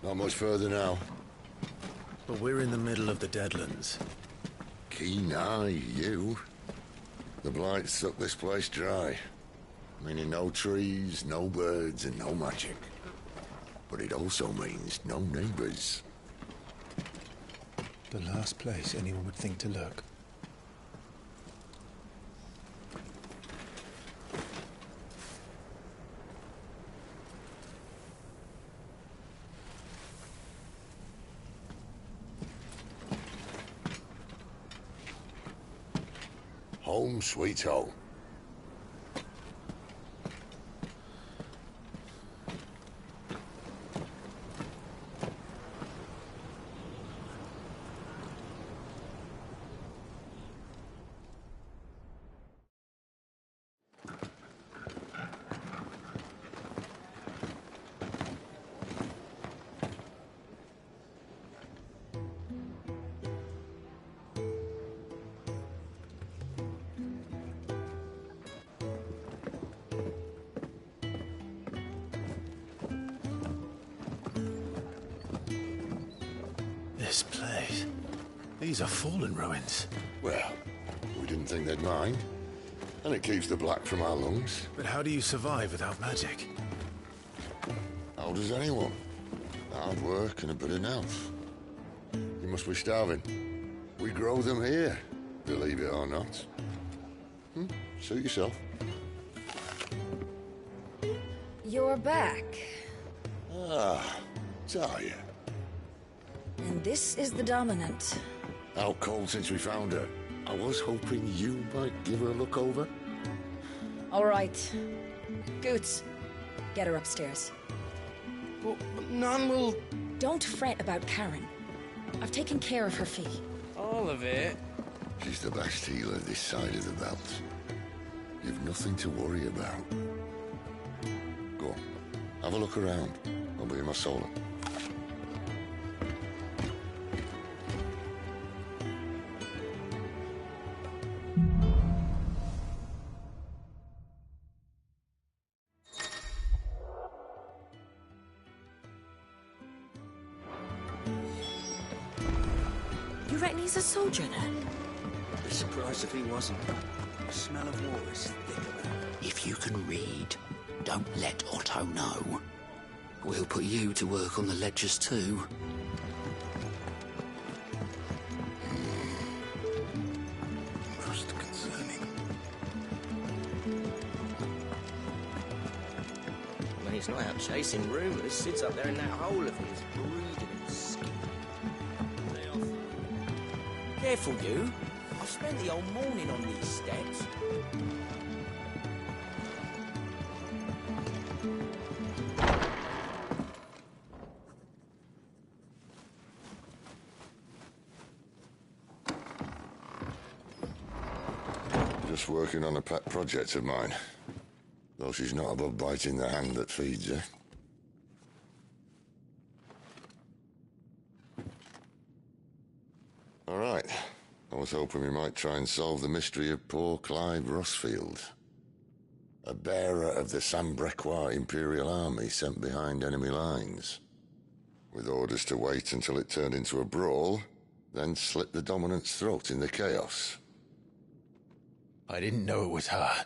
Not much further now. But we're in the middle of the Deadlands. Keen eye, you. The blight sucked this place dry. Meaning no trees, no birds, and no magic. But it also means no neighbors. The last place anyone would think to look. Home sweet home. This place. These are fallen ruins. Well, we didn't think they'd mind. And it keeps the black from our lungs. But how do you survive without magic? How does anyone? Hard work and a bit of nerve. You must be starving. We grow them here, believe it or not. Suit yourself. You're back. Ah, Talia. And this is the Dominant. Out cold since we found her. I was hoping you might give her a look over. All right. Goots, get her upstairs. But none will... Don't fret about Karen. I've taken care of her fee. All of it? She's the best healer this side of the belt. You've nothing to worry about. Go on, have a look around. I'll be in my solar. You reckon he's a soldier then? I'd be surprised if he wasn't. The smell of war is thick about him. If you can read, don't let Otto know. We'll put you to work on the ledgers too. Most concerning. When he's not out chasing rumours, sits up there in that hole of his, breathing and skin. Careful, you. I've spent the whole morning on these steps. Just working on a pet project of mine. Though she's not above biting the hand that feeds her. All right. I was hoping we might try and solve the mystery of poor Clive Rossfield. A bearer of the Sambrequois Imperial Army sent behind enemy lines. With orders to wait until it turned into a brawl, then slit the Dominant's throat in the chaos. I didn't know it was her.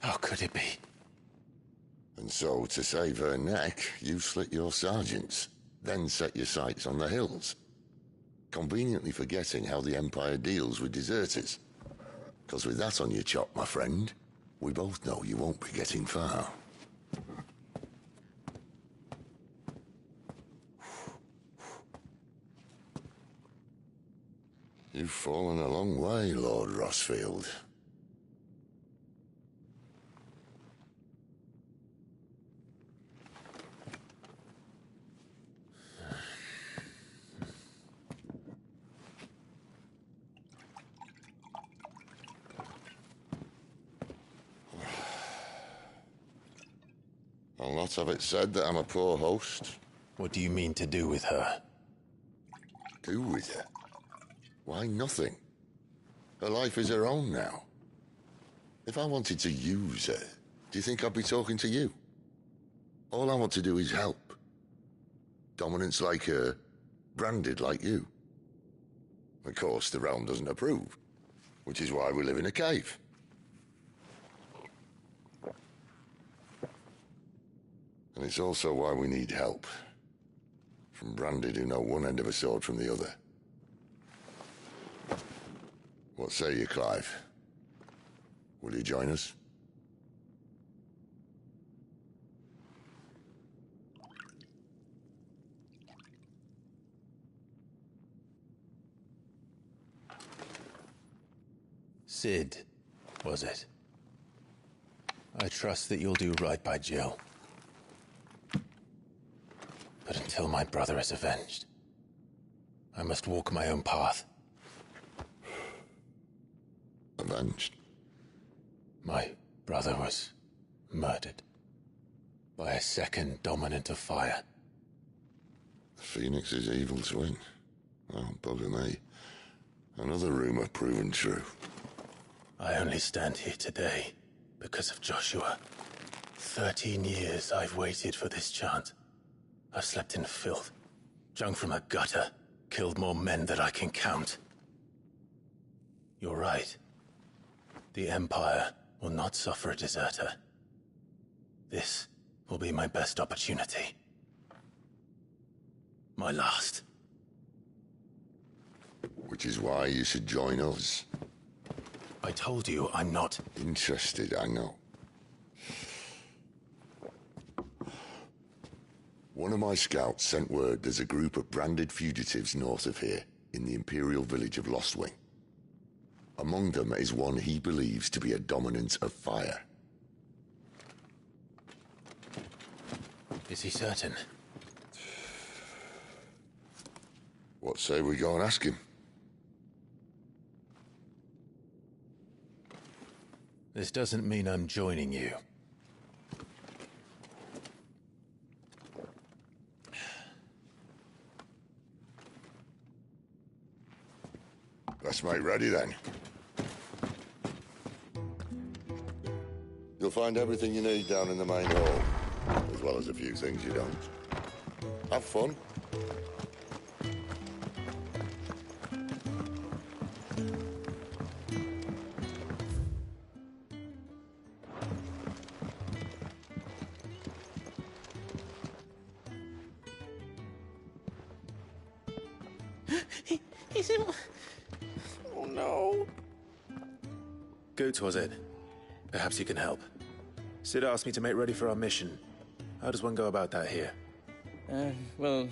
How could it be? And so, to save her neck, you slit your sergeants, then set your sights on the hills. Conveniently forgetting how the Empire deals with deserters. Because with that on your chop, my friend, we both know you won't be getting far. You've fallen a long way, Lord Rossfield. I'll not have it said that I'm a poor host. What do you mean to do with her? Do with her? Why, nothing. Her life is her own now. If I wanted to use her, do you think I'd be talking to you? All I want to do is help. Dominants like her, branded like you. Of course, the realm doesn't approve, which is why we live in a cave. And it's also why we need help. From branded who know one end of a sword from the other. What say you, Clive? Will you join us? Sid, was it? I trust that you'll do right by Jill. But until my brother is avenged, I must walk my own path. Avenged? My brother was murdered by a second dominant of fire. Phoenix's evil twin. Oh, bugger me. Another rumor proven true. I only stand here today because of Joshua. 13 years I've waited for this chance. I've slept in filth, drunk from a gutter, killed more men than I can count. You're right. The Empire will not suffer a deserter. This will be my best opportunity. My last. Which is why you should join us. I told you I'm not Interested, I know. One of my scouts sent word there's a group of branded fugitives north of here, in the Imperial village of Lostwing. Among them is one he believes to be a dominant of fire. Is he certain? What say we go and ask him? This doesn't mean I'm joining you. Let's make ready then. You'll find everything you need down in the main hall, as well as a few things you don't. Have fun. He's in... Oh, no. Goots, was it? Perhaps you can help. Sid asked me to make ready for our mission. How does one go about that here? Well,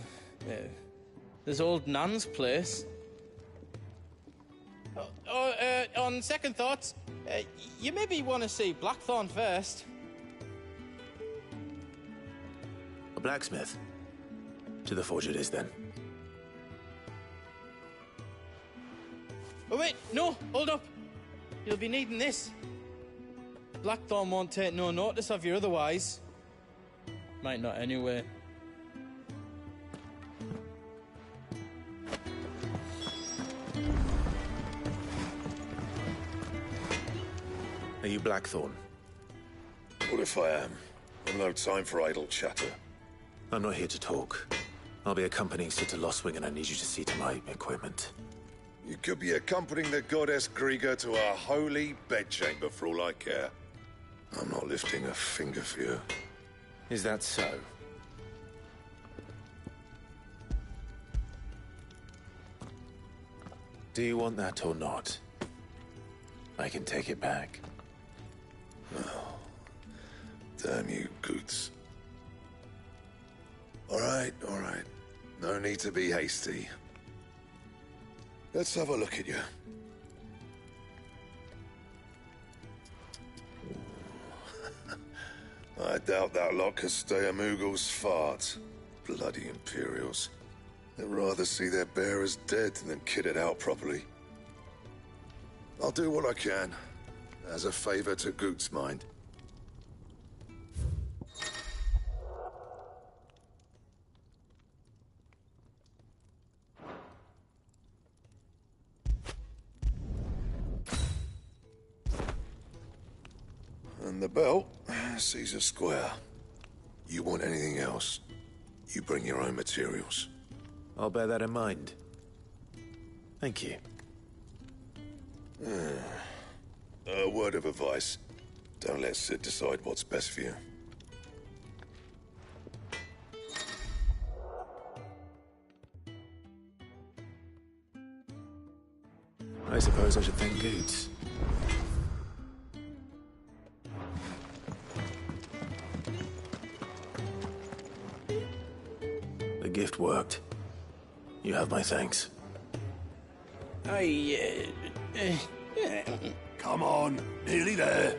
there's old Nan's place. On second thoughts, you maybe want to see Blackthorn first. A blacksmith? To the forge it is, then. Oh, wait, no, hold up. You'll be needing this. Blackthorn won't take no notice of you otherwise. Might not anyway. Are you Blackthorn? What if I am? I've no time for idle chatter. I'm not here to talk. I'll be accompanying Sid to Lostwing, and I need you to see to my equipment. You could be accompanying the goddess Krieger to our holy bedchamber for all I care. I'm not lifting a finger for you. Is that so? Do you want that or not? I can take it back. Oh, damn you, Goots. All right. No need to be hasty. Let's have a look at you. I doubt that lot could stay a Moogle's fart. Bloody Imperials. They'd rather see their bearers dead than kitted out properly. I'll do what I can, as a favor to Goot's mind. And the belt sees a square. You want anything else? You bring your own materials. I'll bear that in mind. Thank you. A word of advice. Don't let Sid decide what's best for you. I suppose I should thank Goots. The gift worked. You have my thanks. Come on, nearly there.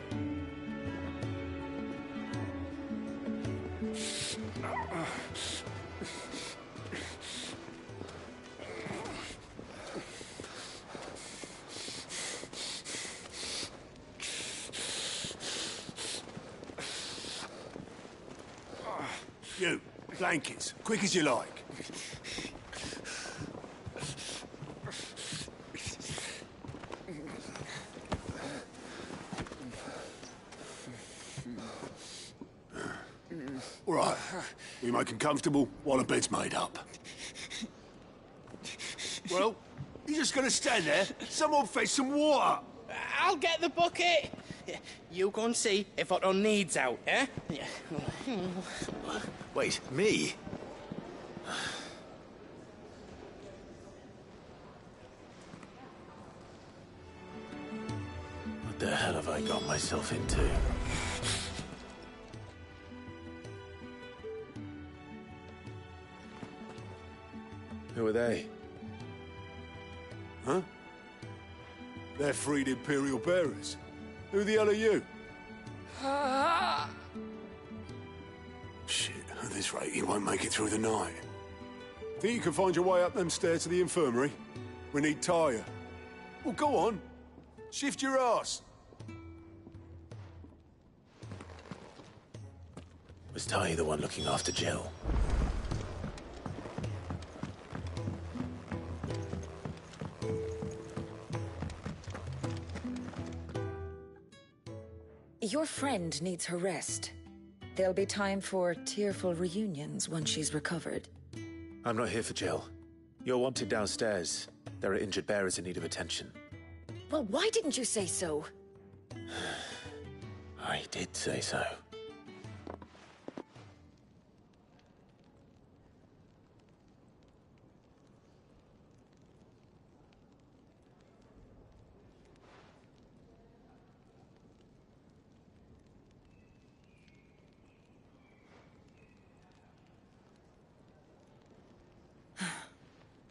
You, blankets, quick as you like. All right, we make them comfortable while the bed's made up. Well, you're just gonna stand there? Someone fetch some water! I'll get the bucket. You go and see if Otto needs out, eh? Wait, me? What the hell have I got myself into? Who are they? Huh? They're freed Imperial bearers. Who the hell are you? Shit, at this rate, you won't make it through the night. Think you can find your way up them stairs to the infirmary? We need Tyre. Well, go on. Shift your ass. Was Ty the one looking after Jill? Your friend needs her rest. There'll be time for tearful reunions once she's recovered. I'm not here for Jill. You're wanted downstairs. There are injured bearers in need of attention. Well, why didn't you say so? I did say so.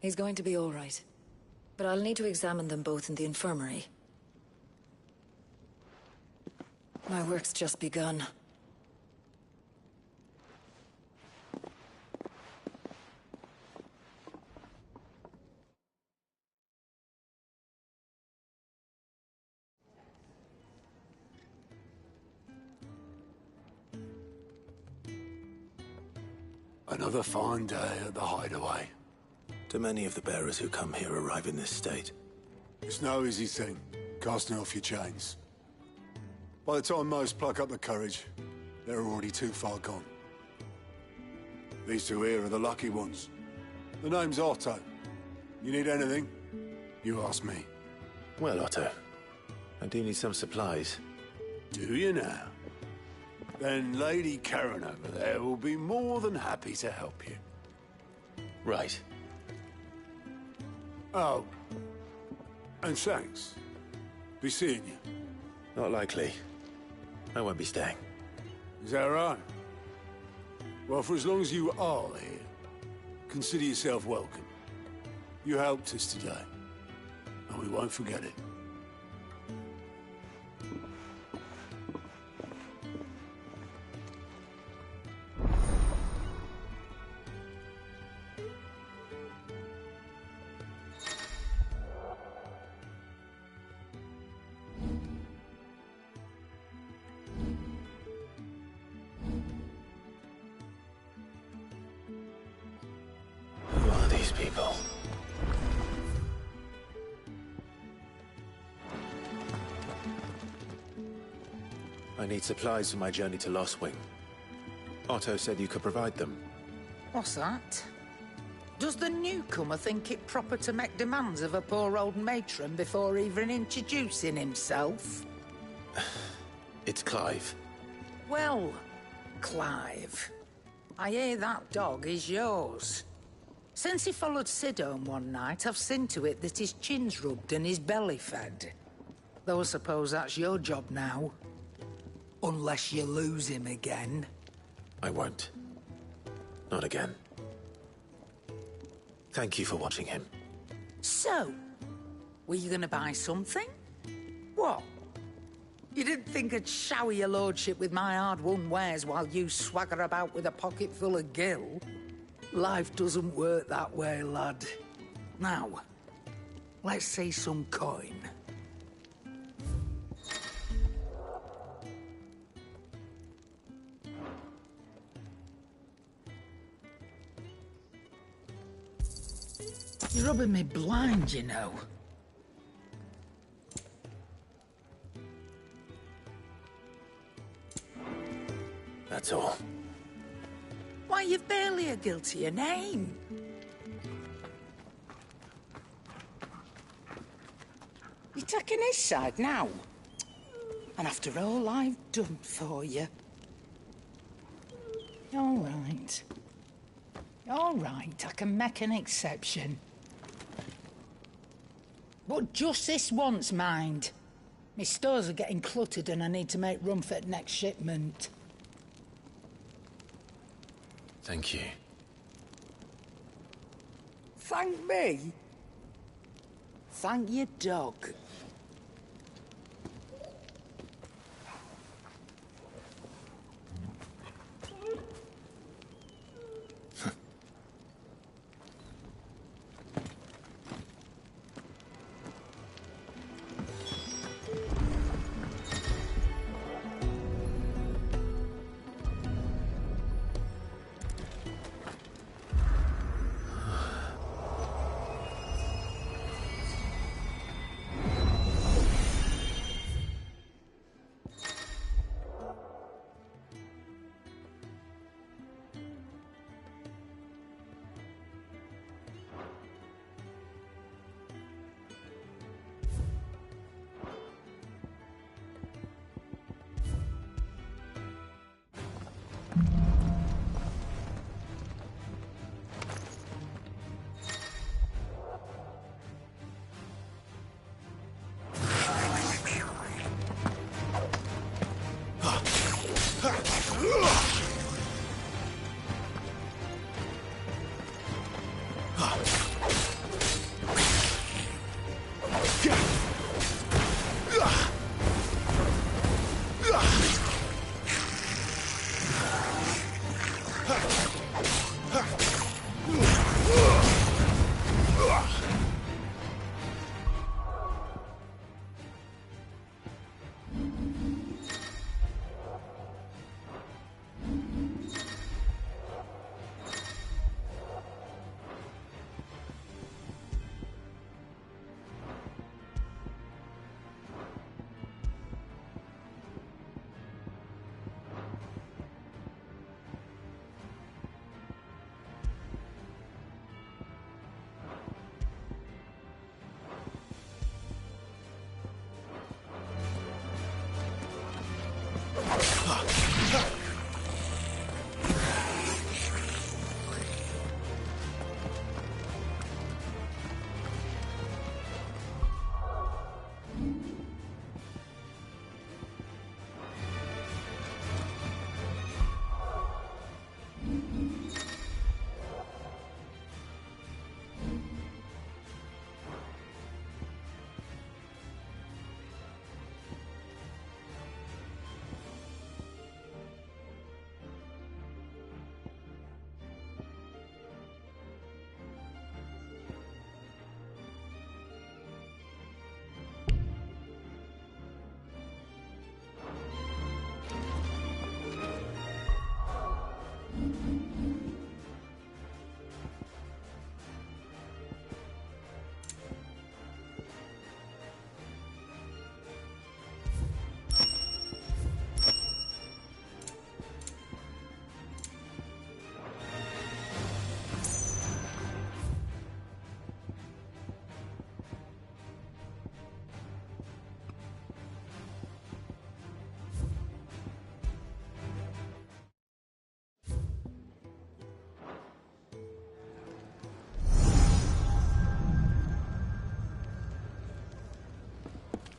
He's going to be all right. But I'll need to examine them both in the infirmary. My work's just begun. Another fine day at the hideaway. Do many of the bearers who come here arrive in this state? It's no easy thing, casting off your chains. By the time most pluck up the courage, they're already too far gone. These two here are the lucky ones. The name's Otto. You need anything? You ask me. Well, Otto, I do need some supplies. Do you now? Then Lady Karen over there will be more than happy to help you. Right. Oh, and thanks. Be seeing you. Not likely. I won't be staying. Is that right? Well, for as long as you are here, consider yourself welcome. You helped us today, and we won't forget it. Who are these people? I need supplies for my journey to Lost Wing. Otto said you could provide them. What's that? Does the newcomer think it proper to make demands of a poor old matron before even introducing himself? It's Clive. Well, Clive, I hear that dog is yours. Since he followed Sid home one night, I've seen to it that his chin's rubbed and his belly fed. Though I suppose that's your job now. Unless you lose him again. I won't. Not again. Thank you for watching him. So, were you gonna buy something? What? You didn't think I'd shower your lordship with my hard-won wares while you swagger about with a pocket full of gil? Life doesn't work that way, lad. Now, let's see some coin. You're rubbing me blind, you know. That's all. Why, you've barely a guiltier name. You're taking his side now? And after all I've done for you. All right. All right, I can make an exception. But just this once, mind. My stores are getting cluttered and I need to make room for the next shipment. Thank you. Thank me? Thank your dog.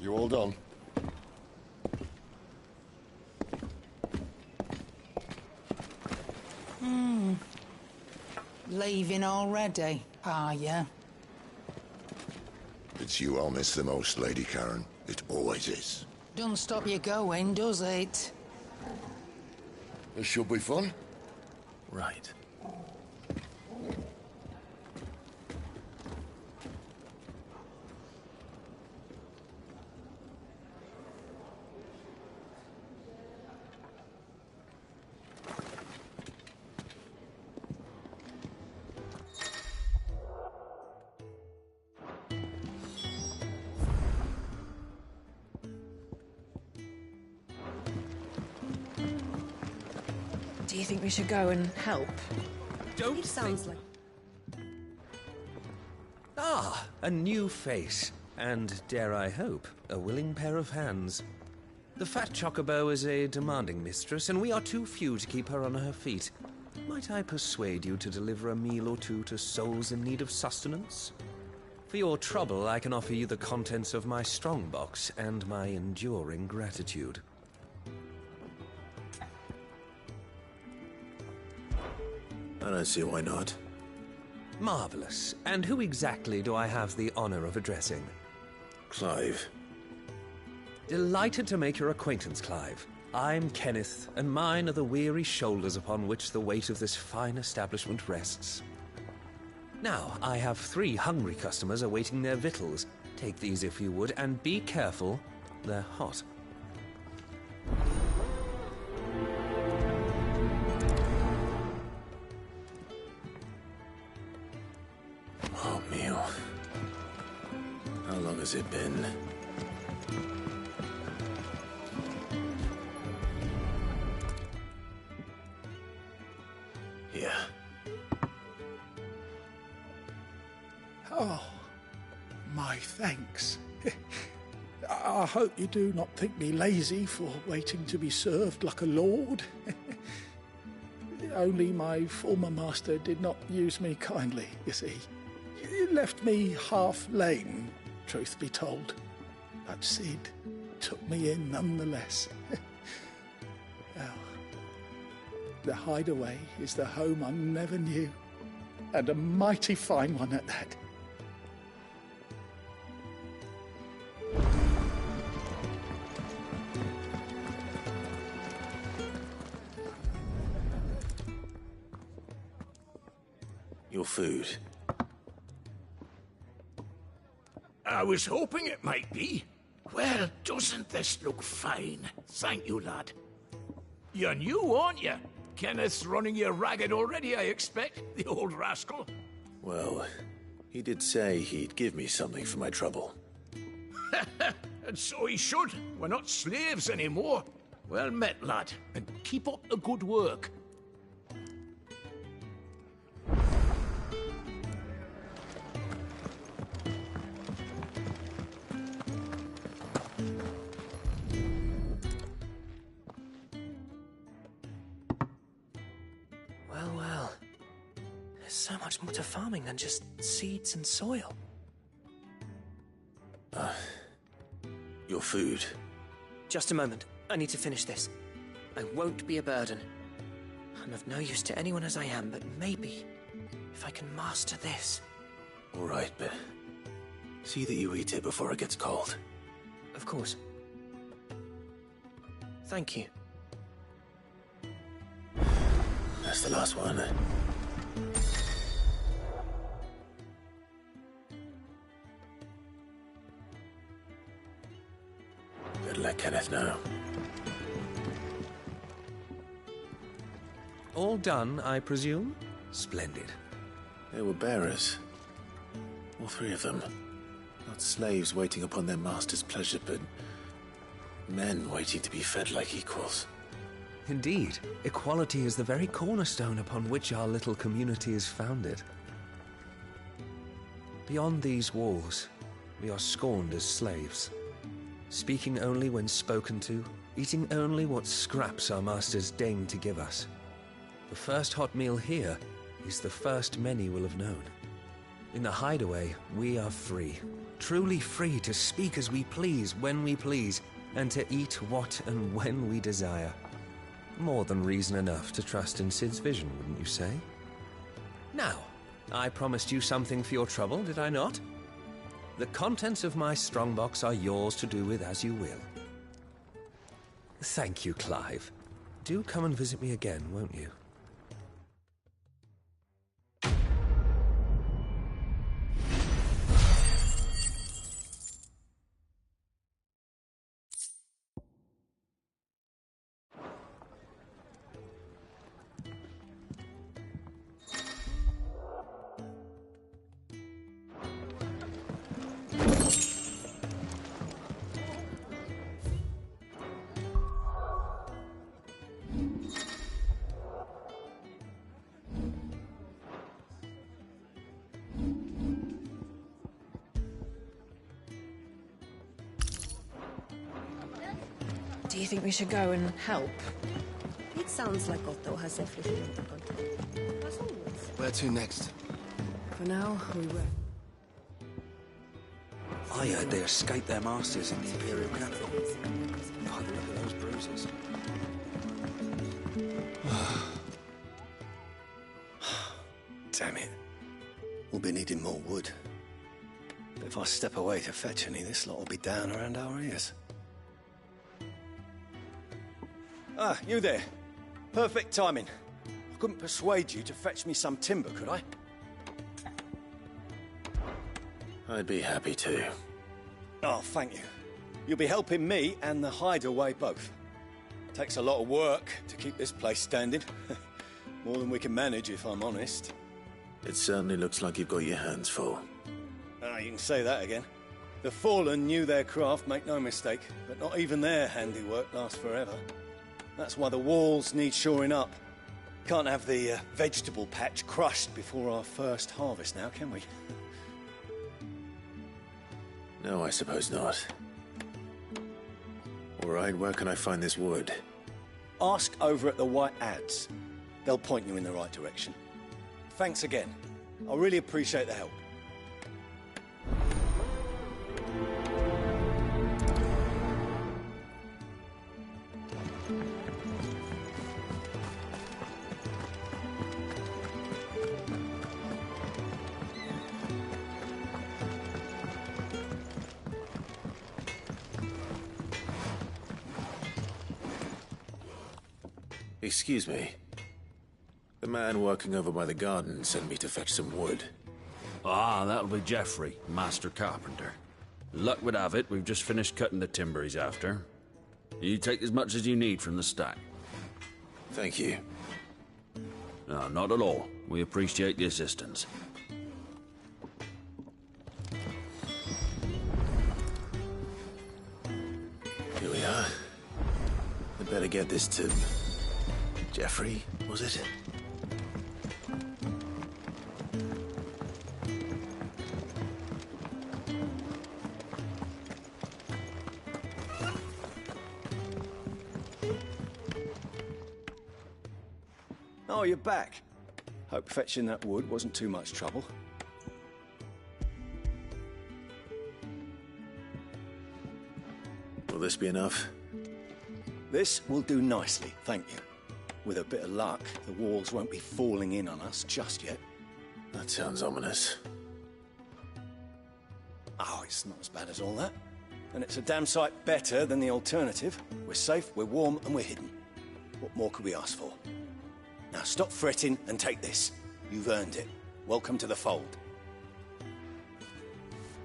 You all done? Leaving already, are ya? It's you I'll miss the most, Lady Karen. It always is. Don't stop you going, does it? This should be fun. Right. Do you think we should go and help? Don't sounds like... Ah, a new face. And, dare I hope, a willing pair of hands. The fat chocobo is a demanding mistress, and we are too few to keep her on her feet. Might I persuade you to deliver a meal or two to souls in need of sustenance? For your trouble, I can offer you the contents of my strongbox and my enduring gratitude. I don't see why not. Marvelous. And who exactly do I have the honor of addressing? Clive. Delighted to make your acquaintance, Clive. I'm Kenneth, and mine are the weary shoulders upon which the weight of this fine establishment rests. Now, I have 3 hungry customers awaiting their victuals. Take these if you would, and be careful, they're hot. Oh, meal. How long has it been? Yeah. Oh, my thanks. I hope you do not think me lazy for waiting to be served like a lord. Only my former master did not use me kindly, you see. He left me half lame, truth be told. But Sid took me in nonetheless. Well, the hideaway is the home I never knew, and a mighty fine one at that. Your food. I was hoping it might be. Well, doesn't this look fine? Thank you, lad. You're new, aren't you? Kenneth's running you ragged already, I expect, the old rascal. Well, he did say he'd give me something for my trouble. And so he should. We're not slaves anymore. Well met, lad, and keep up the good work. Well. There's so much more to farming than just seeds and soil. Your food. Just a moment. I need to finish this. I won't be a burden. I'm of no use to anyone as I am, but maybe if I can master this. All right, but see that you eat it before it gets cold. Of course. Thank you. That's the last one. Better let Kenneth know. All done, I presume? Splendid. They were bearers. All 3 of them. Not slaves waiting upon their master's pleasure, but men waiting to be fed like equals. Indeed, equality is the very cornerstone upon which our little community is founded. Beyond these walls, we are scorned as slaves, speaking only when spoken to, eating only what scraps our masters deign to give us. The first hot meal here is the first many will have known. In the hideaway, we are free, truly free to speak as we please, when we please, and to eat what and when we desire. More than reason enough to trust in Cid's vision, wouldn't you say? Now, I promised you something for your trouble, did I not? The contents of my strongbox are yours to do with as you will. Thank you, Clive. Do come and visit me again, won't you? Do you think we should go and help? It sounds like Otto has everything under control. As always. Where to next? For now, we will. I heard they escaped their masters in the Imperial capital. Oh, look at those bruises. Damn it. We'll be needing more wood. But if I step away to fetch any, this lot will be down around our ears. Ah, you there. Perfect timing. I couldn't persuade you to fetch me some timber, could I? I'd be happy to. Oh, thank you. You'll be helping me and the hideaway both. Takes a lot of work to keep this place standing. More than we can manage, if I'm honest. It certainly looks like you've got your hands full. Ah, you can say that again. The Fallen knew their craft, make no mistake, but not even their handiwork lasts forever. That's why the walls need shoring up. Can't have the vegetable patch crushed before our first harvest now, can we? No, I suppose not. All right, where can I find this wood? Ask over at the White Ads. They'll point you in the right direction. Thanks again. I really appreciate the help. Excuse me. The man working over by the garden sent me to fetch some wood. Ah, that'll be Geoffrey, Master Carpenter. Luck would have it, we've just finished cutting the timber he's after. You take as much as you need from the stack. Thank you. No, not at all. We appreciate the assistance. Here we are. I'd better get this to... Geoffrey, was it? Oh, you're back. Hope fetching that wood wasn't too much trouble. Will this be enough? This will do nicely, thank you. With a bit of luck, the walls won't be falling in on us just yet. That sounds ominous. Oh, it's not as bad as all that. And it's a damn sight better than the alternative. We're safe, we're warm, and we're hidden. What more could we ask for? Now stop fretting and take this. You've earned it. Welcome to the fold.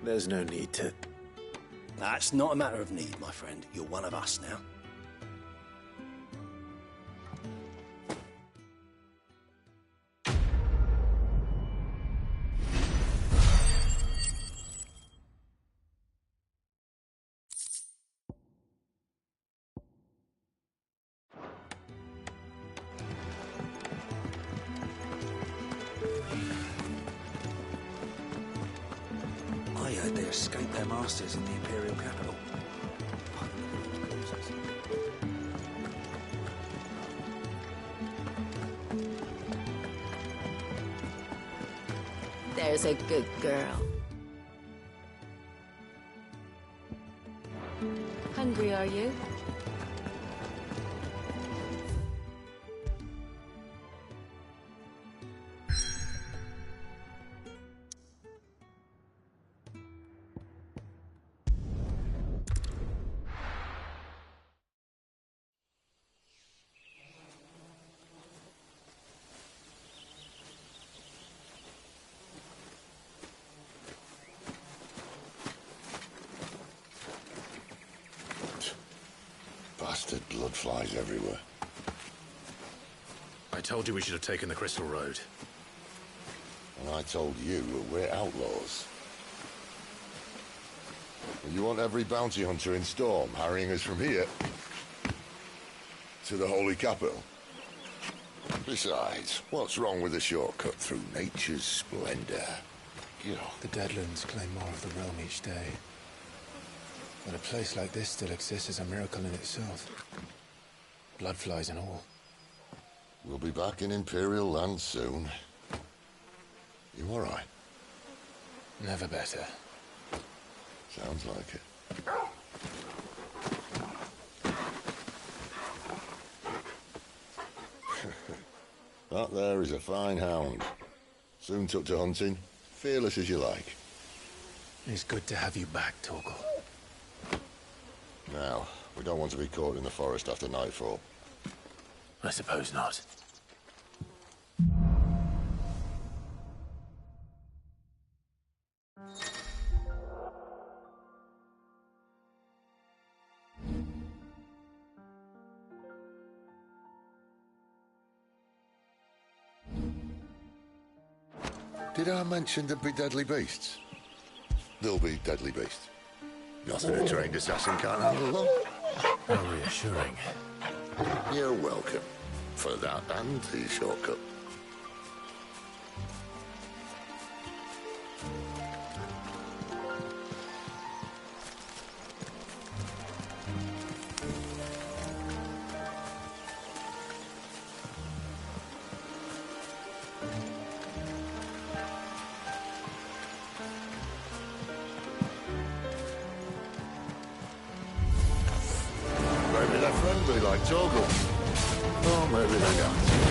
There's no need to... That's not a matter of need, my friend. You're one of us now. I heard they escaped their masters in the Imperial capital. There's a good girl. we owe you. Bastard blood flies everywhere. I told you we should have taken the Crystal Road. And I told you that we're outlaws. You want every bounty hunter in Storm harrying us from here to the Holy Capital? Besides, what's wrong with a shortcut through nature's splendor? The Deadlands claim more of the realm each day. But a place like this still exists is a miracle in itself. Bloodflies and all. We'll be back in Imperial land soon. You all right? Never better. Sounds like it. That there is a fine hound. Soon took to hunting. Fearless as you like. It's good to have you back, Torgal. Now, we don't want to be caught in the forest after nightfall. I suppose not. Did I mention there'd be deadly beasts? There'll be deadly beasts. Nothing a trained assassin can't handle them. How reassuring. You're welcome. For that and the shortcut. Maybe they're friendly like Torgal. Or maybe they don't.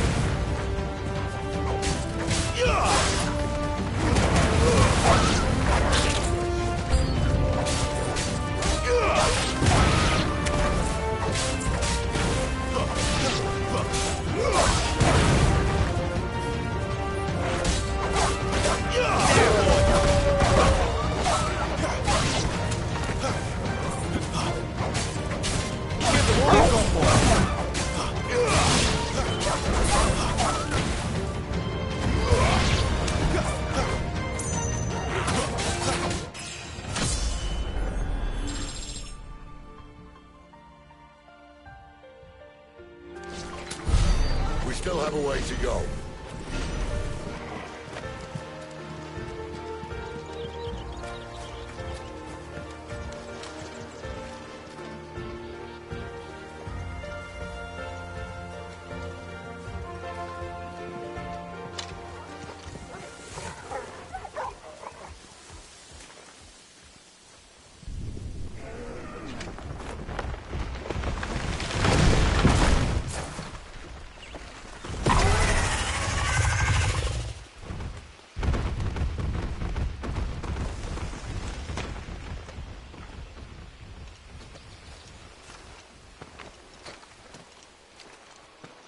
We still have a way to go.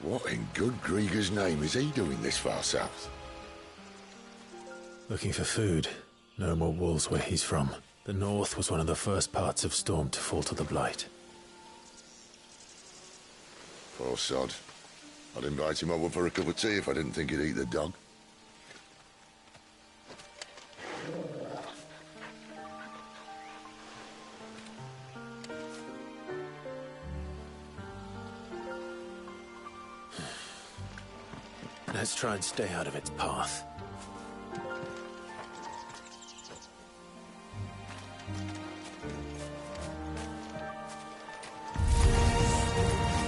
What in good Grieger's name is he doing this far south? Looking for food. No more wolves where he's from. The north was one of the first parts of Storm to fall to the Blight. Poor sod. I'd invite him over for a cup of tea if I didn't think he'd eat the dog. Let's try and stay out of its path.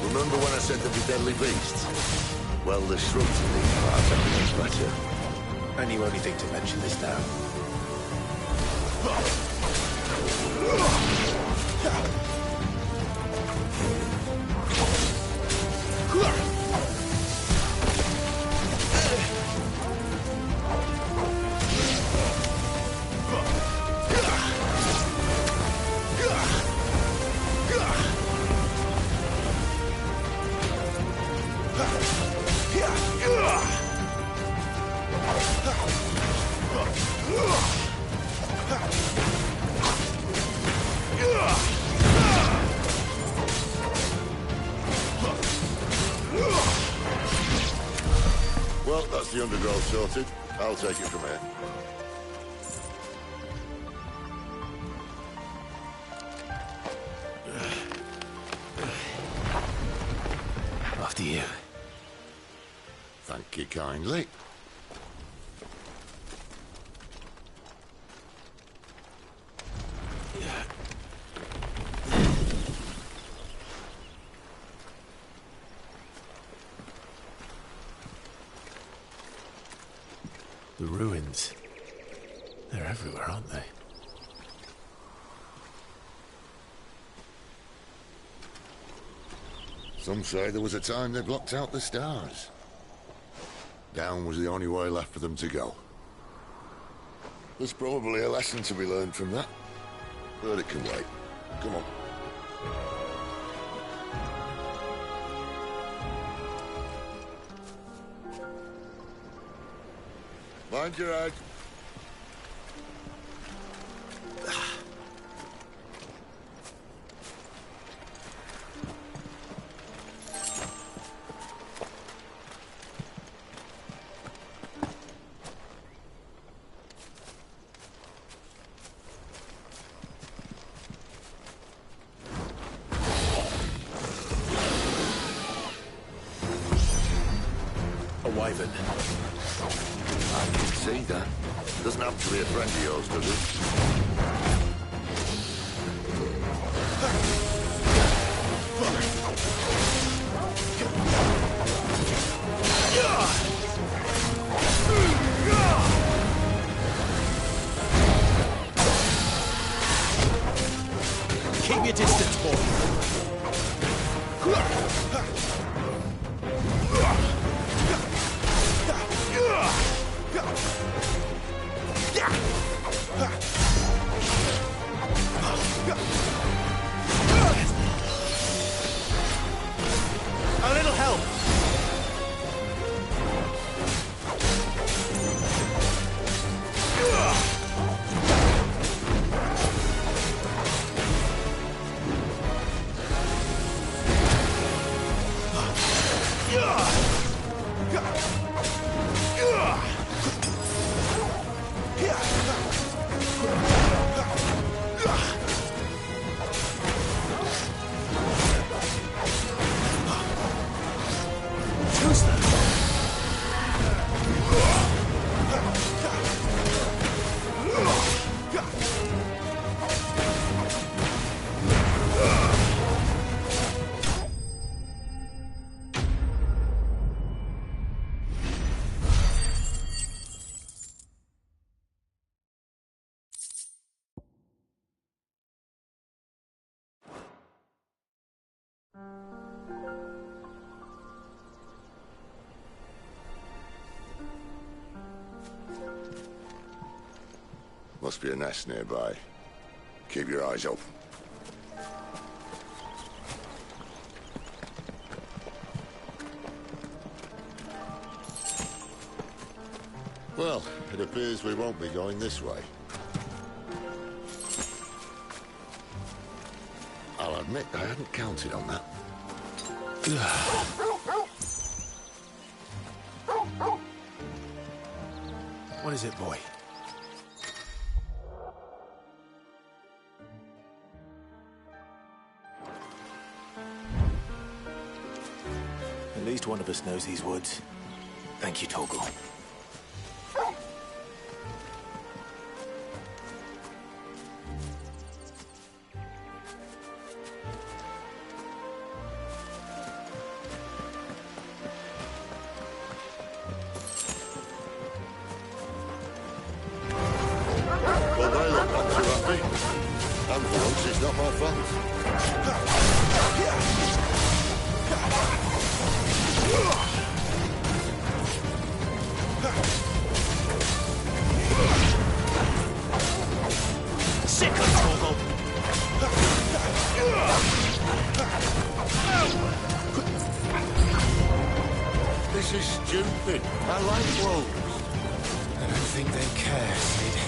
Remember when I said there'd be deadly beasts? Well, the shrubs in these parts are much better. And you only think to mention this now? Well, that's the undergrowth sorted. I'll take it from here. After you. Thank you kindly. The ruins. They're everywhere, aren't they? Some say there was a time they blocked out the stars. Down was the only way left for them to go. There's probably a lesson to be learned from that. But it can wait. Come on. Mind your head. A wyvern. I can see that. Doesn't have to be a friend of yours, does it? Keep your distance, boy. A little help. Must be a nest nearby. Keep your eyes open. Well, it appears we won't be going this way. I'll admit I hadn't counted on that. What is it, boy? At least one of us knows these woods. Thank you, Torgal. Well, they look not too happy. And for once, it's not my fault. Sick of Torgal! This is stupid. I like wolves. I don't think they care, Sid.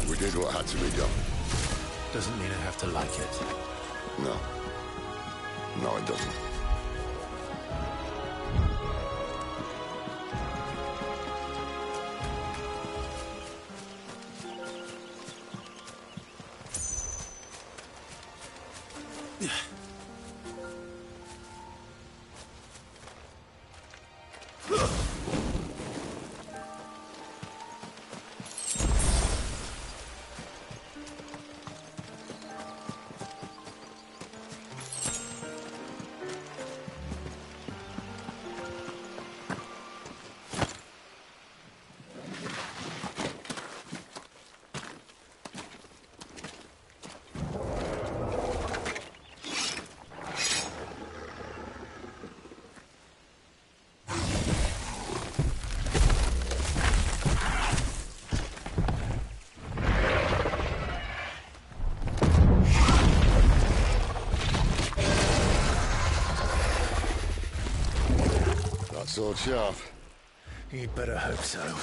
We did what had to be done. Doesn't mean I have to like it. No. No, it doesn't. Sword sharp. You'd better hope so.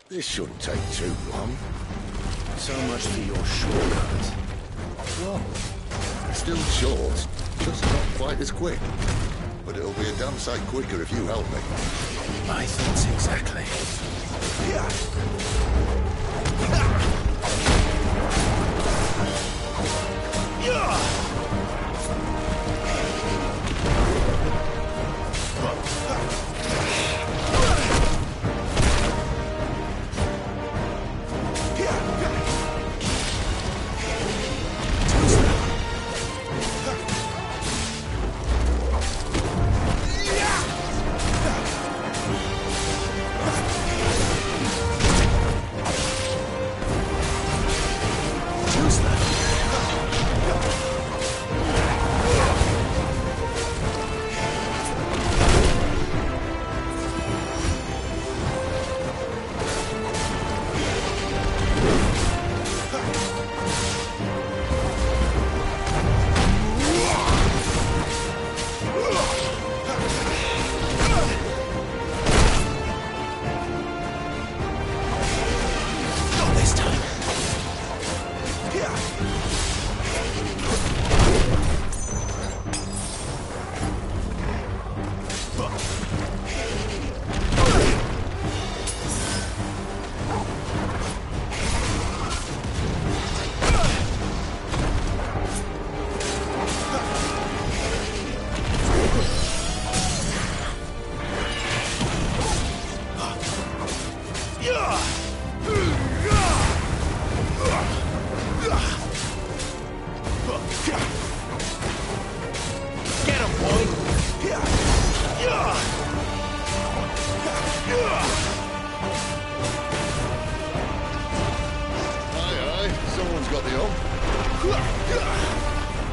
This shouldn't take too long. So much for your shortcut. Well, still short, just not quite as quick. But it'll be a damn sight quicker if you help me. My thoughts exactly.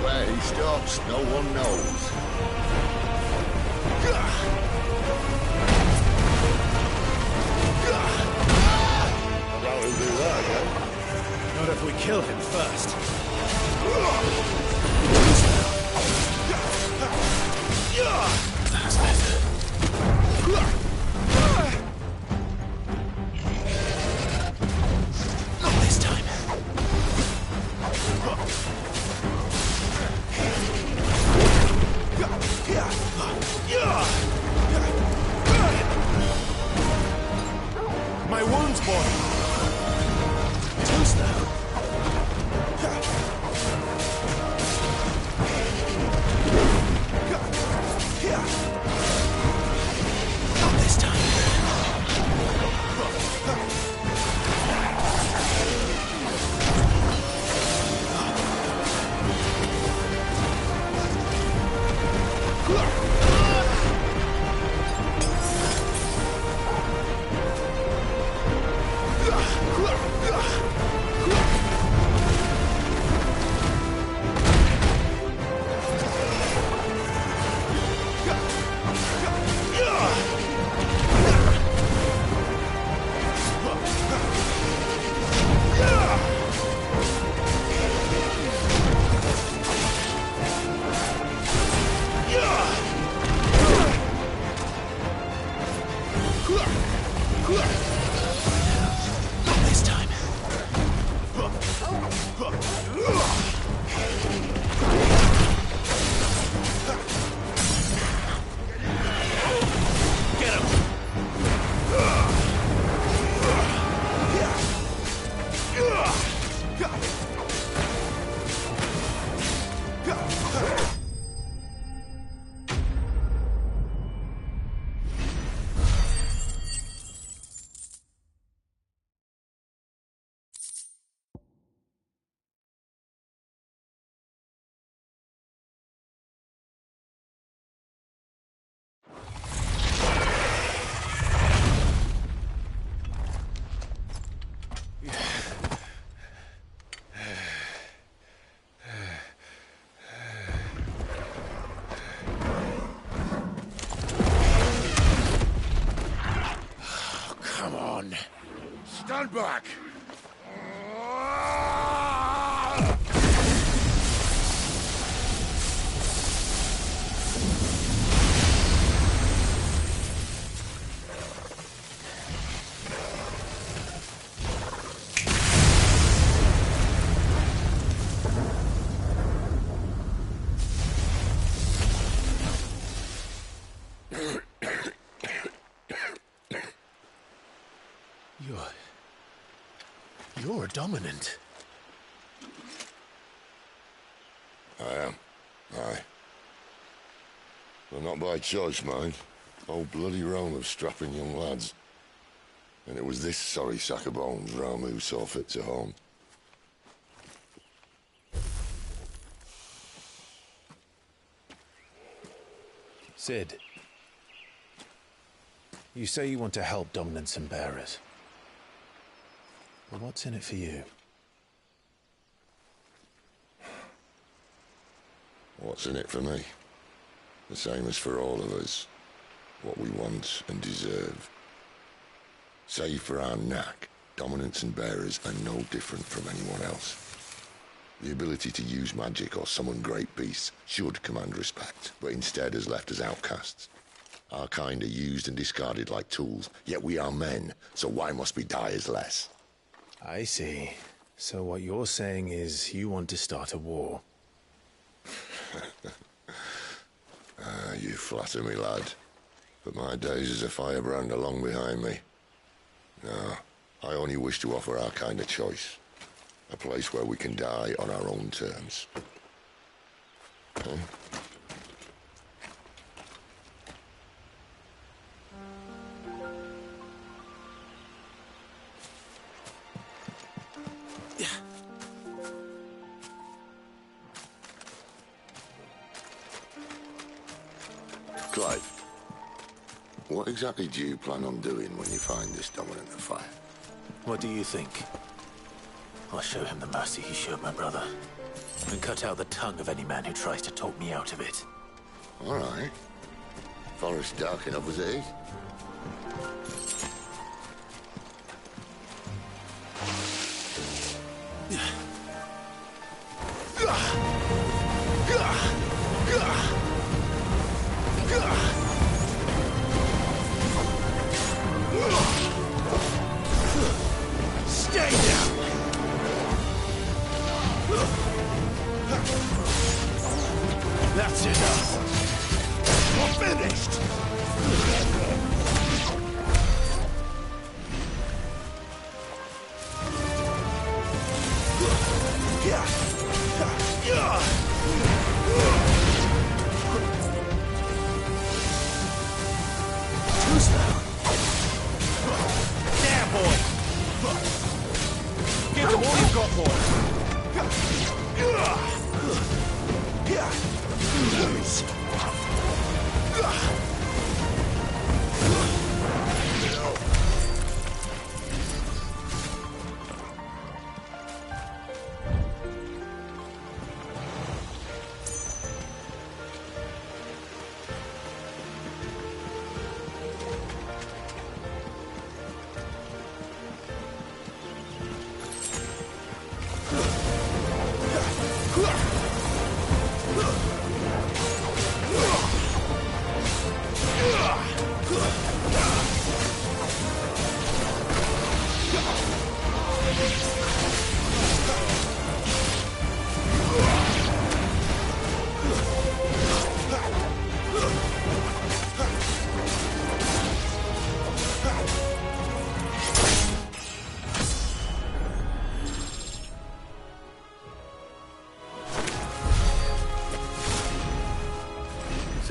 Where he stops, no one knows. I doubt he'll do that again. Not if we kill him first. That's better. Not this time. My wounds, boy. Too slow. Stand back! You're dominant. I am. Aye. But not by choice, mind. Whole bloody realm of strapping young lads. And it was this sorry sack of bones Ramu who saw fit to home. Sid, you say you want to help dominants and bearers. But what's in it for you? What's in it for me? The same as for all of us. What we want and deserve. Save for our knack, dominants and bearers are no different from anyone else. The ability to use magic or summon great beasts should command respect, but instead has left us outcasts. Our kind are used and discarded like tools, yet we are men, so why must we die as less? I see. So what you're saying is you want to start a war. You flatter me, lad. But my days as a firebrand are long behind me. No, I only wish to offer our kind a choice. A place where we can die on our own terms. Huh? Clive, what exactly do you plan on doing when you find this dominant of fire? What do you think? I'll show him the mercy he showed my brother. And cut out the tongue of any man who tries to talk me out of it. All right. Forest dark enough as it is. Stay down! That's enough! We're finished! Too slow. There, boy! Give them all you've got, boy. Lose.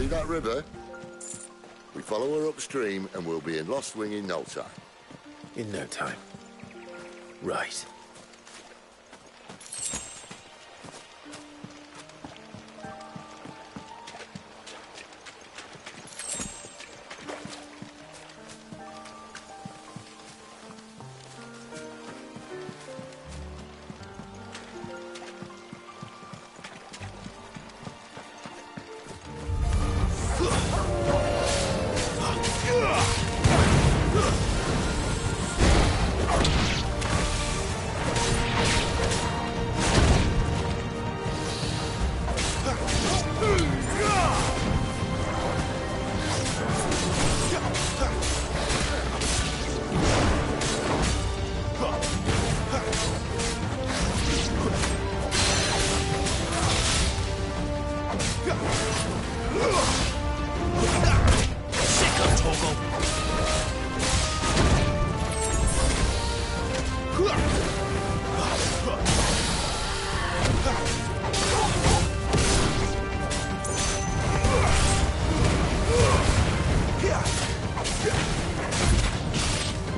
See that river? We follow her upstream and we'll be in Lost Wing in no time. In no time. Right.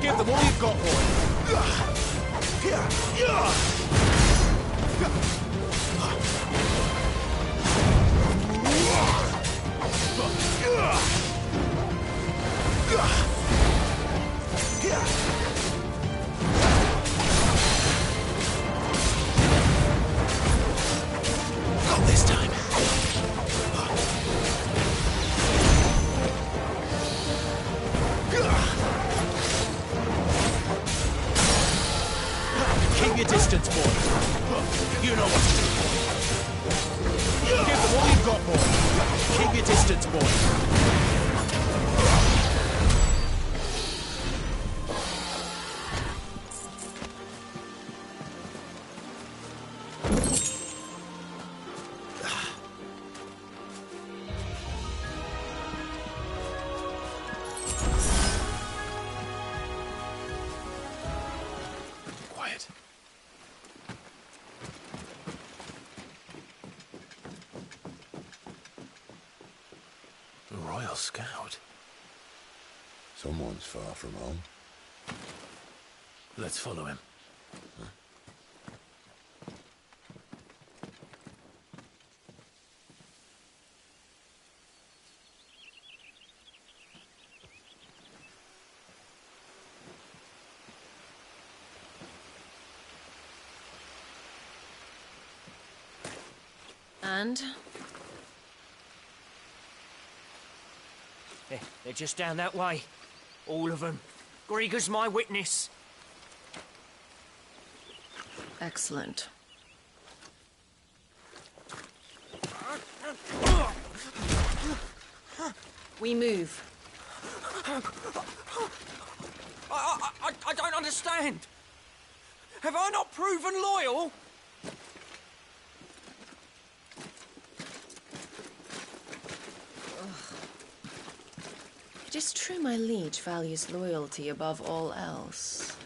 Give them all you've got, boy. Not this time. Keep your distance, boy. You know what to do. Give them all you've got, boy. Keep your distance, boy. Quiet. A Royal Scout. Someone's far from home. Let's follow him. And? They're just down that way. All of them. Grieger's my witness. Excellent. We move. I don't understand. Have I not proven loyal? It is true my liege values loyalty above all else.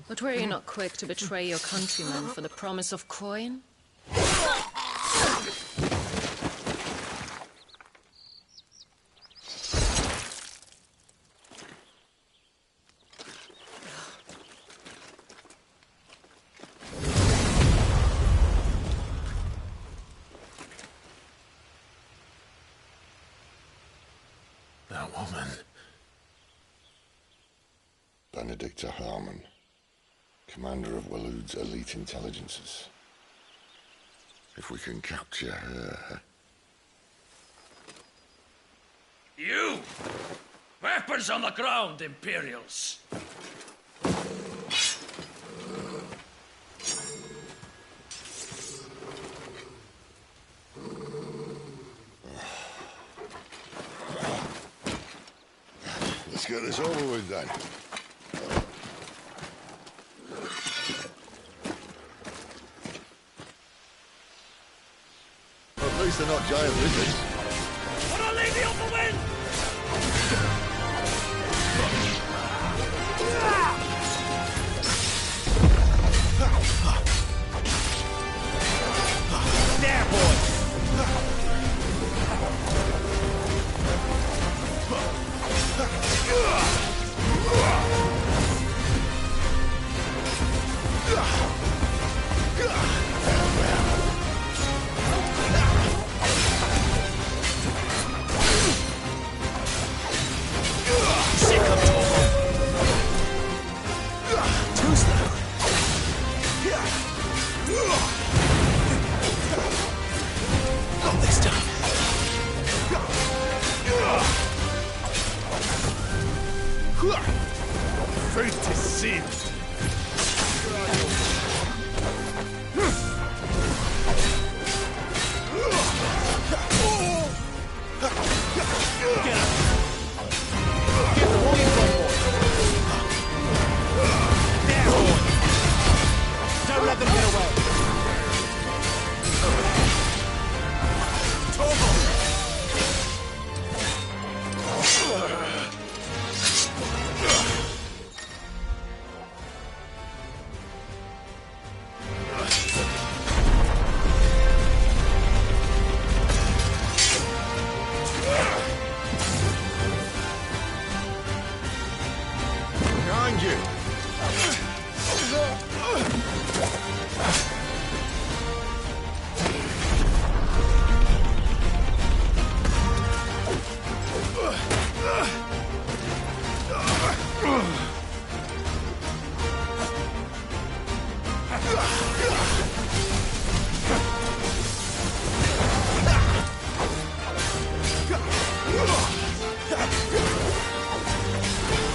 But were you not quick to betray your countrymen for the promise of coin? That woman. Benedicta Harmon, commander of Waloed's elite intelligences. If we can capture her... You! Weapons on the ground, Imperials! Let's get this over with then. At least they're not giant lizards. But I'll leave the upper wind! There, boy! Fate is sealed. Get him! Get the boy from boy! There, boy! Don't let them get away! Behind you!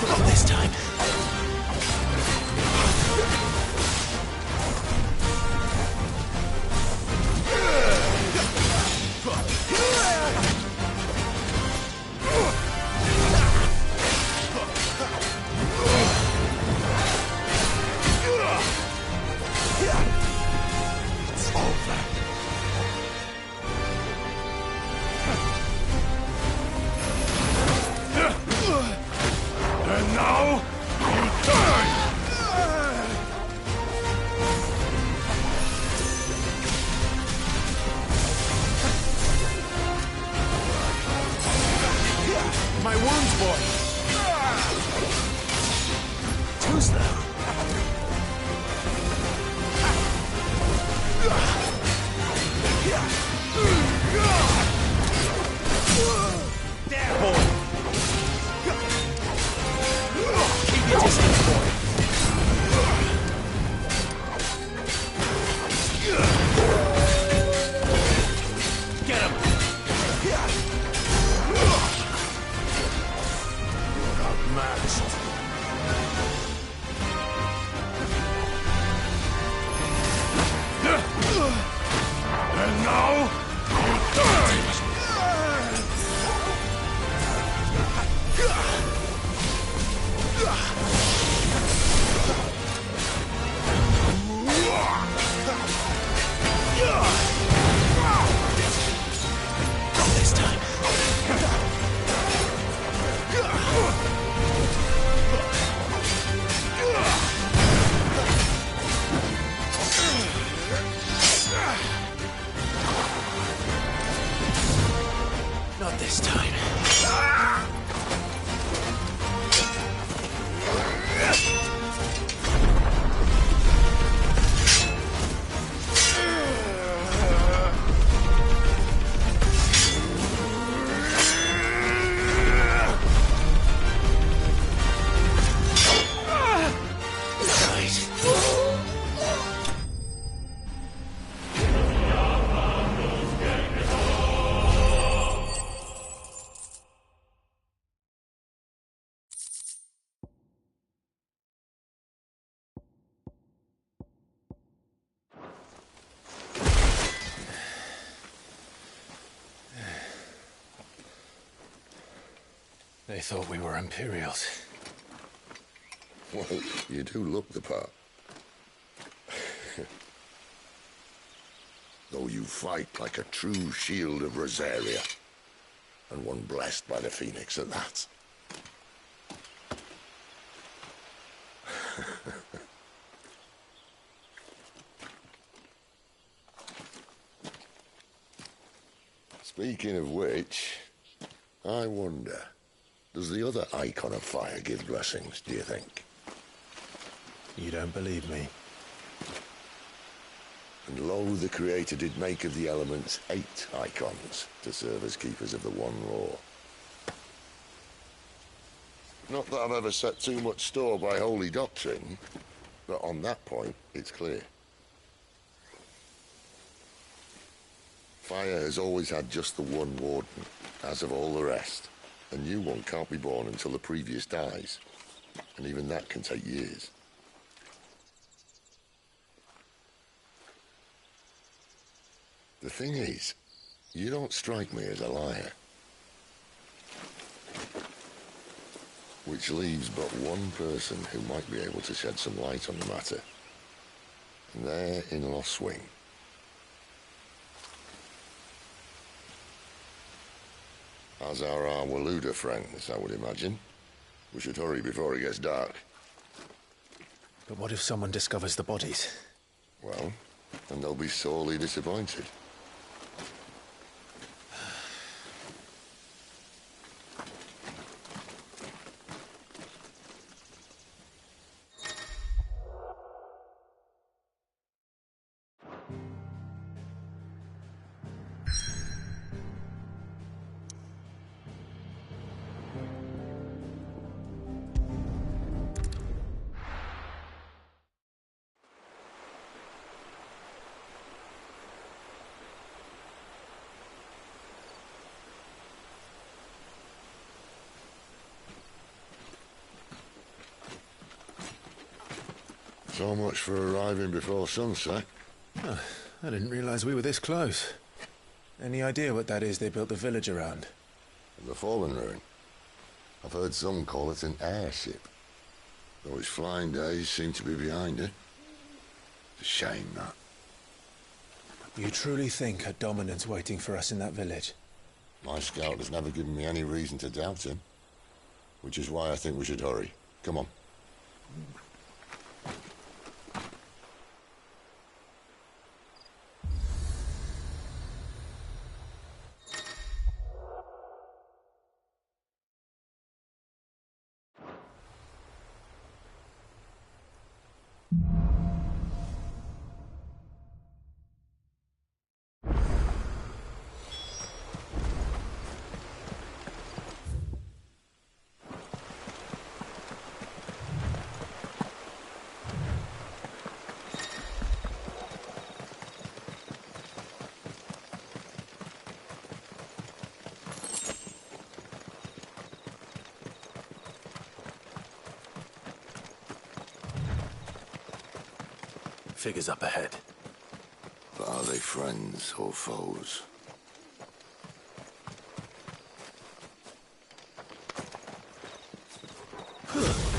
Not this time. It's over. And now, you die! My wounds, boy! Too slow. There, boy! Keep your distance, boy! Get him! Outmatched. And now, you die! Not this time. Not this time. They thought we were Imperials. Well, you do look the part. Though you fight like a true shield of Rosaria. And one blessed by the Phoenix at that. Speaking of which, I wonder, does the other icon of fire give blessings, do you think? You don't believe me? And lo, the Creator did make of the elements 8 icons to serve as keepers of the one law. Not that I've ever set too much store by holy doctrine, but on that point, it's clear. Fire has always had just the one warden, as of all the rest. A new one can't be born until the previous dies. And even that can take years. The thing is, you don't strike me as a liar. Which leaves but one person who might be able to shed some light on the matter. And they're in Lost Wing. As are our Waluda friends, I would imagine. We should hurry before it gets dark. But what if someone discovers the bodies? Well, then they'll be sorely disappointed. So much for arriving before sunset. Oh, I didn't realize we were this close. Any idea what that is they built the village around? The Fallen Ruin. I've heard some call it an airship. Though its flying days seem to be behind it. It's a shame, that. You truly think a dominant's waiting for us in that village? My scout has never given me any reason to doubt him. Which is why I think we should hurry. Come on. Figures up ahead. But are they friends or foes?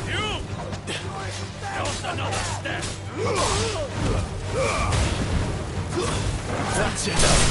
You! Just another step! That's it!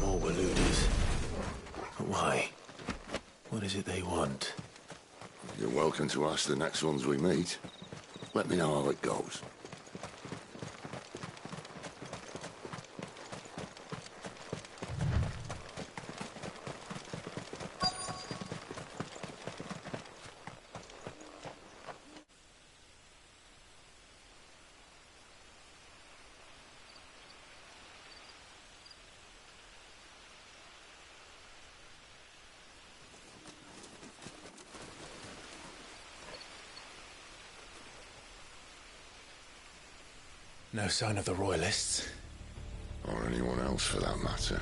More Waludis. But why? What is it they want? You're welcome to ask the next ones we meet. Let me know how it goes. No sign of the Royalists. Or anyone else for that matter.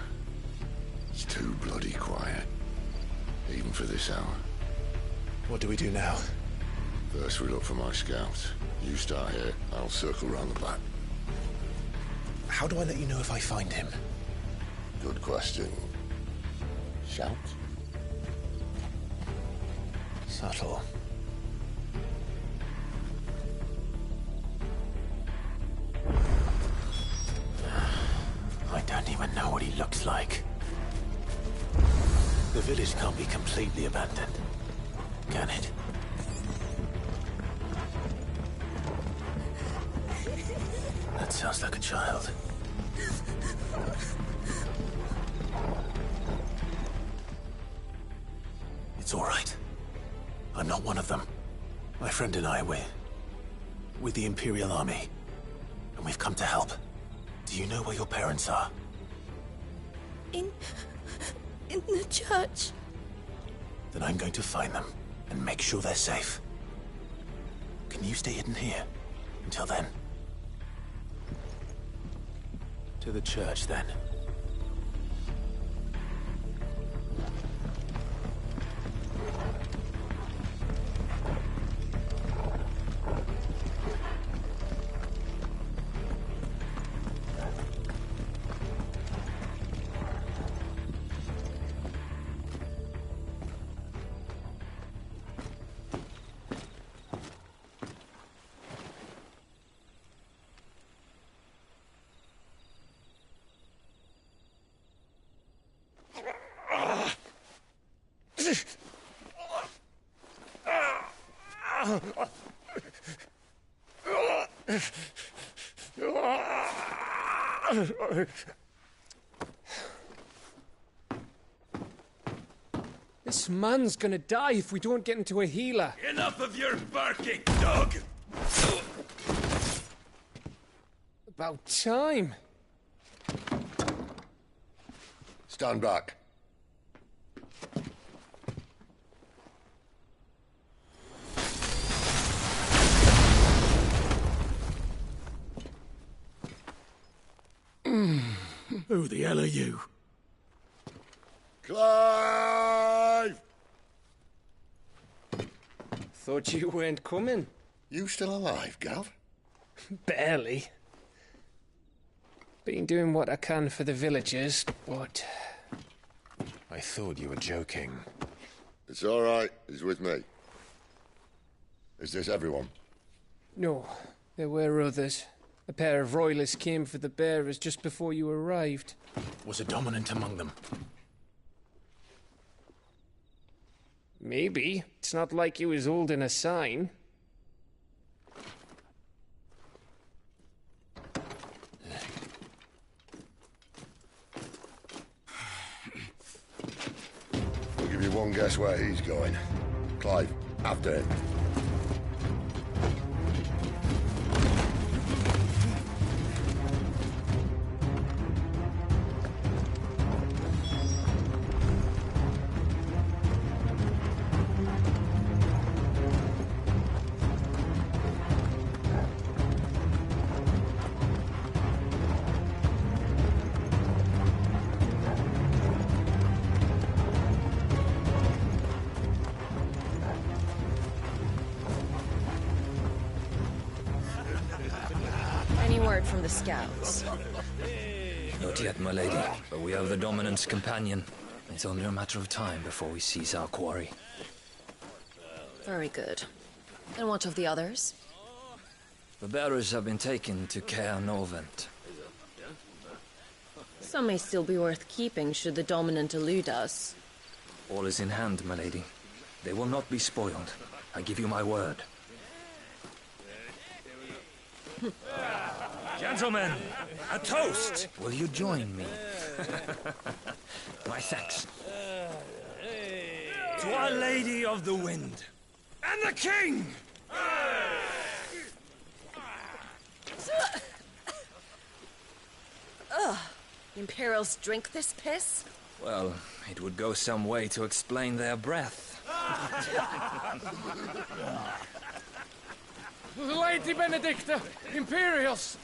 It's too bloody quiet. Even for this hour. What do we do now? First we look for my scout. You start here, I'll circle round the back. How do I let you know if I find him? Good question. Shout? Subtle. I don't even know what he looks like. The village can't be completely abandoned, can it? That sounds like a child. It's all right. I'm not one of them. My friend and I, with the Imperial Army, and we've come to help. Do you know where your parents are? In the church. Then I'm going to find them and make sure they're safe. Can you stay hidden here until then? To the church, then. This man's gonna die if we don't get into a healer. Enough of your barking, dog! About time. Stand back. Who the hell are you? Clive! Thought you weren't coming. You still alive, Gav? Barely. Been doing what I can for the villagers, but... I thought you were joking. It's all right. He's with me. Is this everyone? No, there were others. A pair of royalists came for the bearers just before you arrived. Was a dominant among them? Maybe. It's not like he was holding a sign. I'll give you one guess where he's going. Clive, after him. From the scouts. Not yet, my lady, but we have the Dominant's companion. It's only a matter of time before we seize our quarry. Very good. And what of the others? The bearers have been taken to Caer Novent. Some may still be worth keeping should the Dominant elude us. All is in hand, my lady. They will not be spoiled. I give you my word. Gentlemen, a toast! Will you join me? My thanks. To Our Lady of the Wind. And the King! Ugh. Imperials drink this piss? Well, it would go some way to explain their breath. Lady Benedicta! Imperials!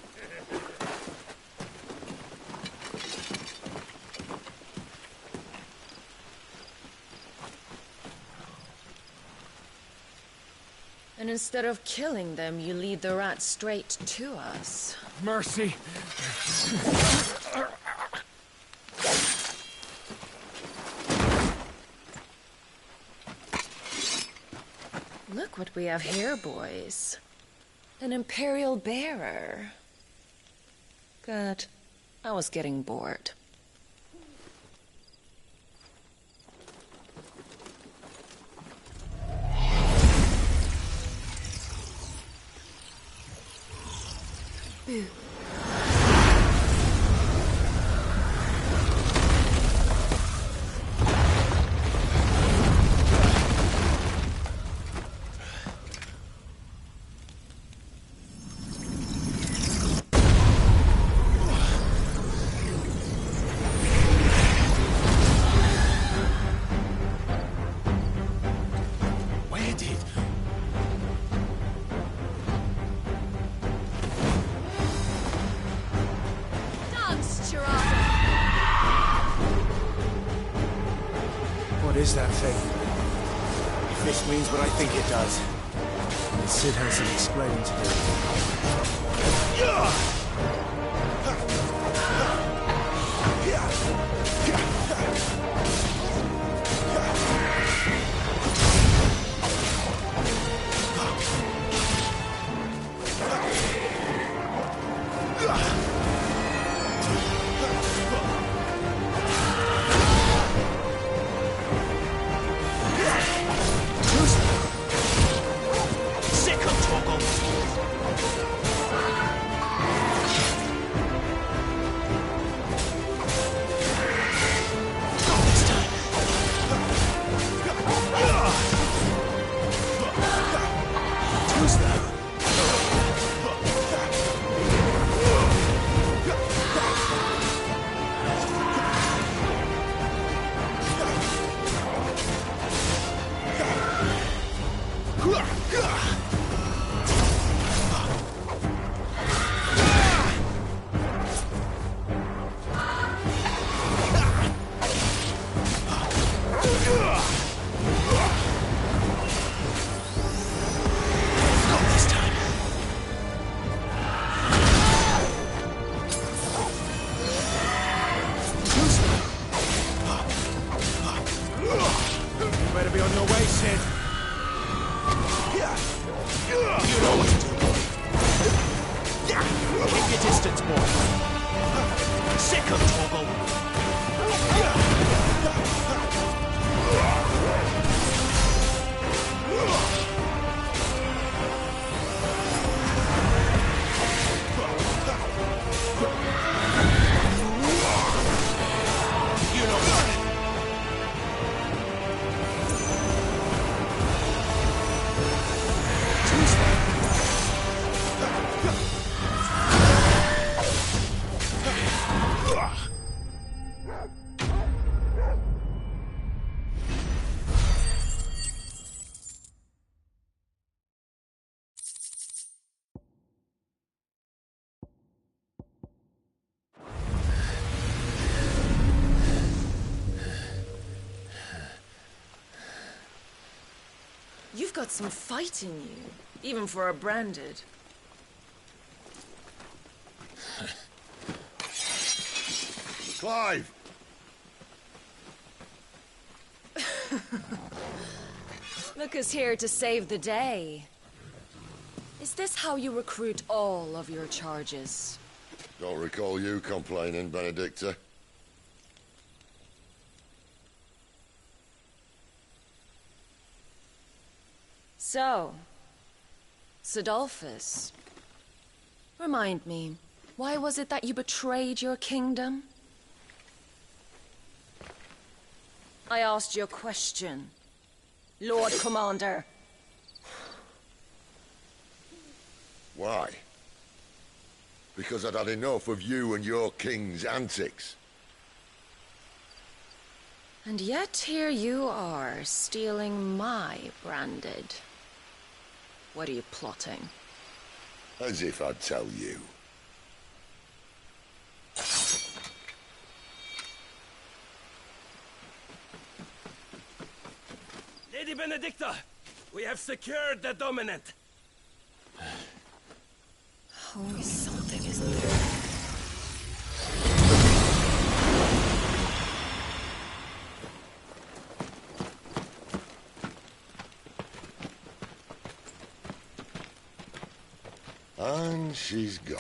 And instead of killing them, you lead the rats straight to us. Mercy! Look what we have here, boys. An Imperial bearer. Good. I was getting bored. Boo. is that thing? If this means what I think it does, then Sid has some explaining to You've got some fight in you, even for a branded. Clive! Look who's here to save the day. Is this how you recruit all of your charges? Don't recall you complaining, Benedicta. So, Sidolphus, remind me, why was it that you betrayed your kingdom? I asked you a question, Lord Commander. Why? Because I'd had enough of you and your king's antics. And yet here you are, stealing my branded. What are you plotting? As if I'd tell you. Lady Benedicta, we have secured the dominant. Always something, isn't there? And she's gone.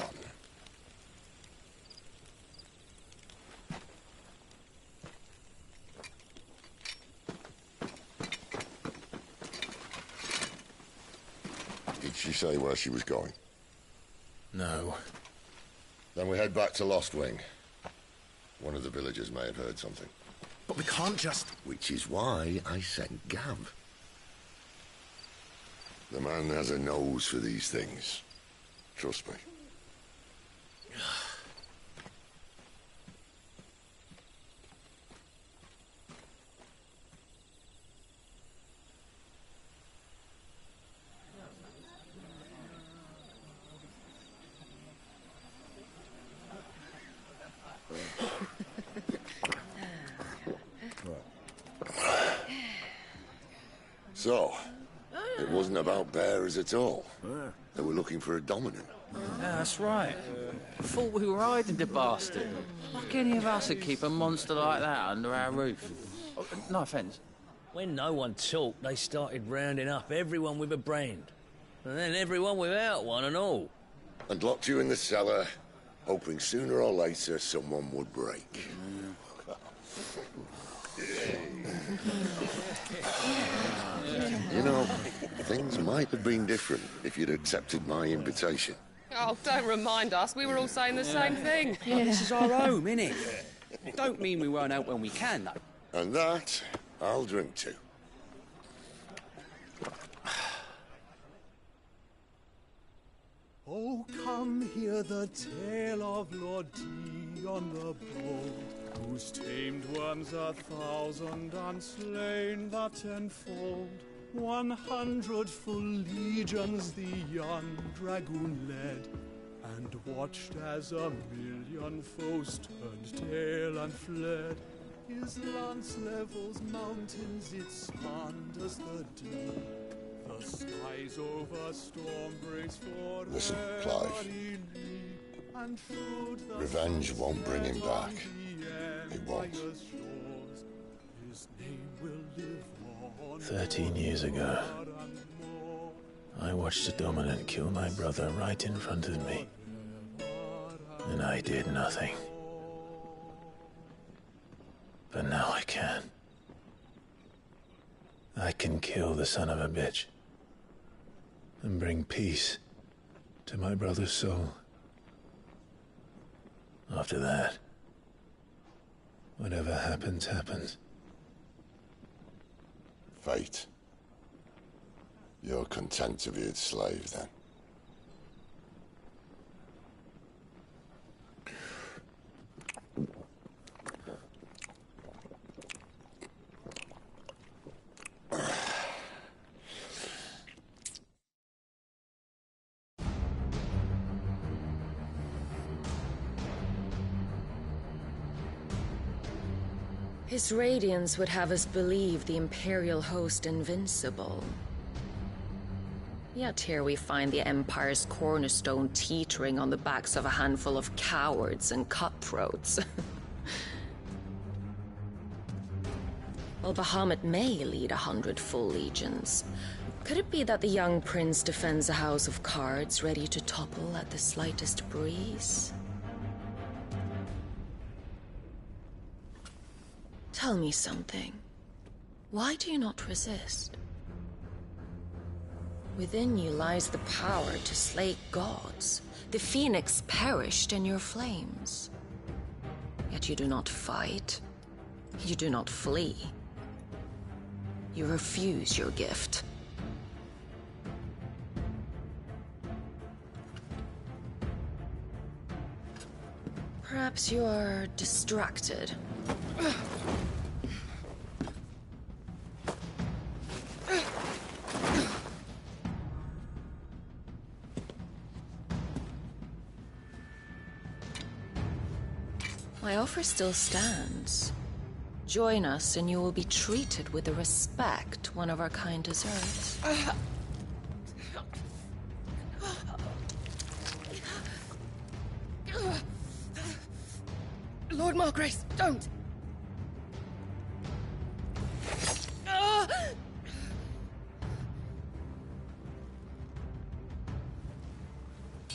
Did she say where she was going? No. Then we head back to Lost Wing. One of the villagers may have heard something. But we can't just... Which is why I sent Gav. The man has a nose for these things. Trust me. So, it wasn't about bearers at all. They were looking for a dominant. Yeah, that's right. Thought we were hiding the bastard. Like any of us would keep a monster like that under our roof. Oh, no offence. When no one talked, they started rounding up everyone with a brand. And then everyone without one and all. And locked you in the cellar, hoping sooner or later someone would break. You know, things might have been different if you'd accepted my invitation. Oh, don't remind us. We were all saying the same thing. Well, this is our home, innit? Don't mean we won't out when we can, though. And that, I'll drink to. Oh, come hear the tale of Lord Dion the Bold, who's tamed worms 1,000 and slain the tenfold. 100 full legions the young dragoon led, and watched as 1,000,000 foes turned tail and fled. His lance levels mountains, it slanders the deep. The skies over storm breaks for Listen, Clive. Revenge won't bring him back. It won't. 13 years ago, I watched a dominant kill my brother right in front of me. And I did nothing. But now I can. I can kill the son of a bitch. And bring peace to my brother's soul. After that, whatever happens, happens. Fate. You're content to be its slave, then? His radiance would have us believe the Imperial host invincible. Yet here we find the Empire's cornerstone teetering on the backs of a handful of cowards and cutthroats. While Bahamut may lead 100 full legions, could it be that the young prince defends a house of cards ready to topple at the slightest breeze? Tell me something. Why do you not resist? Within you lies the power to slay gods. The phoenix perished in your flames. Yet you do not fight. You do not flee. You refuse your gift. Perhaps you are distracted. My offer still stands. Join us and you will be treated with the respect one of our kind deserves. Lord Margrace, don't!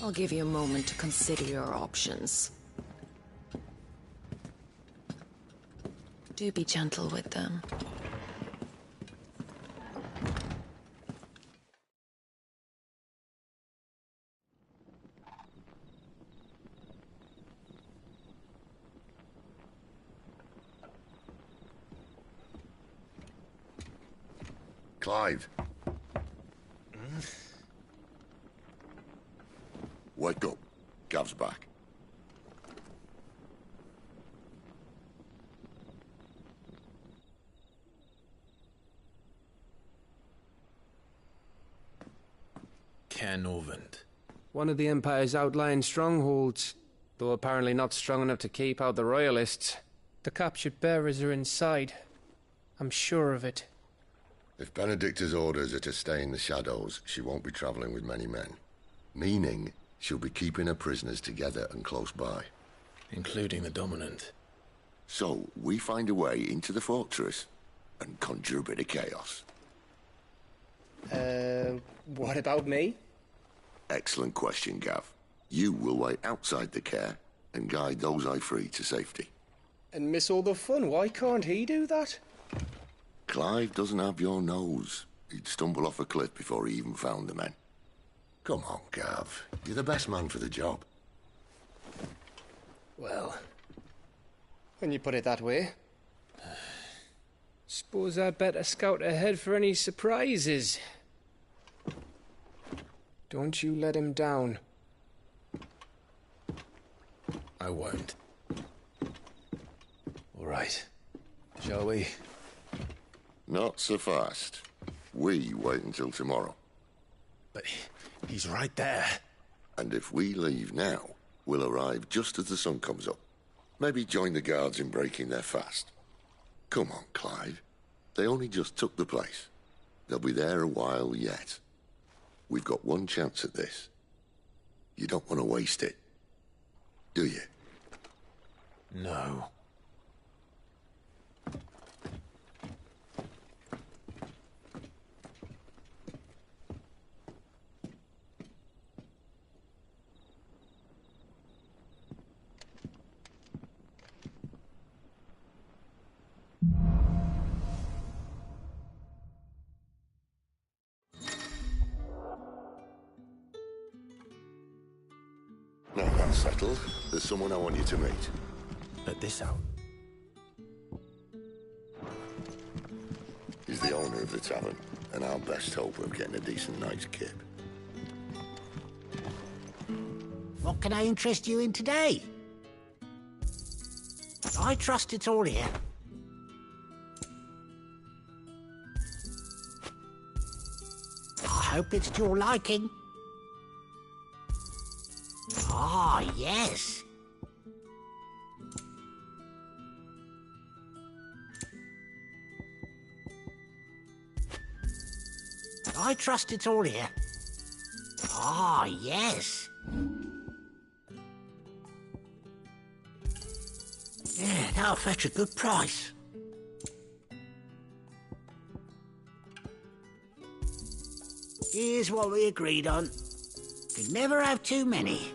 I'll give you a moment to consider your options. Do be gentle with them. Clive. Wake up. Gav's back. Canovant. One of the Empire's outlying strongholds, though apparently not strong enough to keep out the Royalists. The captured bearers are inside. I'm sure of it. If Benedicta's orders are to stay in the shadows, she won't be traveling with many men. Meaning, she'll be keeping her prisoners together and close by. Including the Dominant. So, we find a way into the fortress and conjure a bit of chaos. What about me? Excellent question, Gav. You will wait outside the care and guide those I free to safety. And miss all the fun. Why can't he do that? Clive doesn't have your nose. He'd stumble off a cliff before he even found the men. Come on, Gav. You're the best man for the job. Well, when you put it that way. Suppose I'd better scout ahead for any surprises. Don't you let him down. I won't. All right. Shall we? Not so fast. We wait until tomorrow. But he's right there. And if we leave now, we'll arrive just as the sun comes up. Maybe join the guards in breaking their fast. Come on, Clive. They only just took the place. They'll be there a while yet. We've got one chance at this. You don't want to waste it, do you? No. Now that's settled. There's someone I want you to meet. At this hour? He's the owner of the tavern, and our best hope of getting a decent night's kip. What can I interest you in today? I trust it's all here. I hope it's to your liking. Ah, yes. I trust it's all here. Ah, yes. Yeah, that'll fetch a good price. Here's what we agreed on. Could never have too many.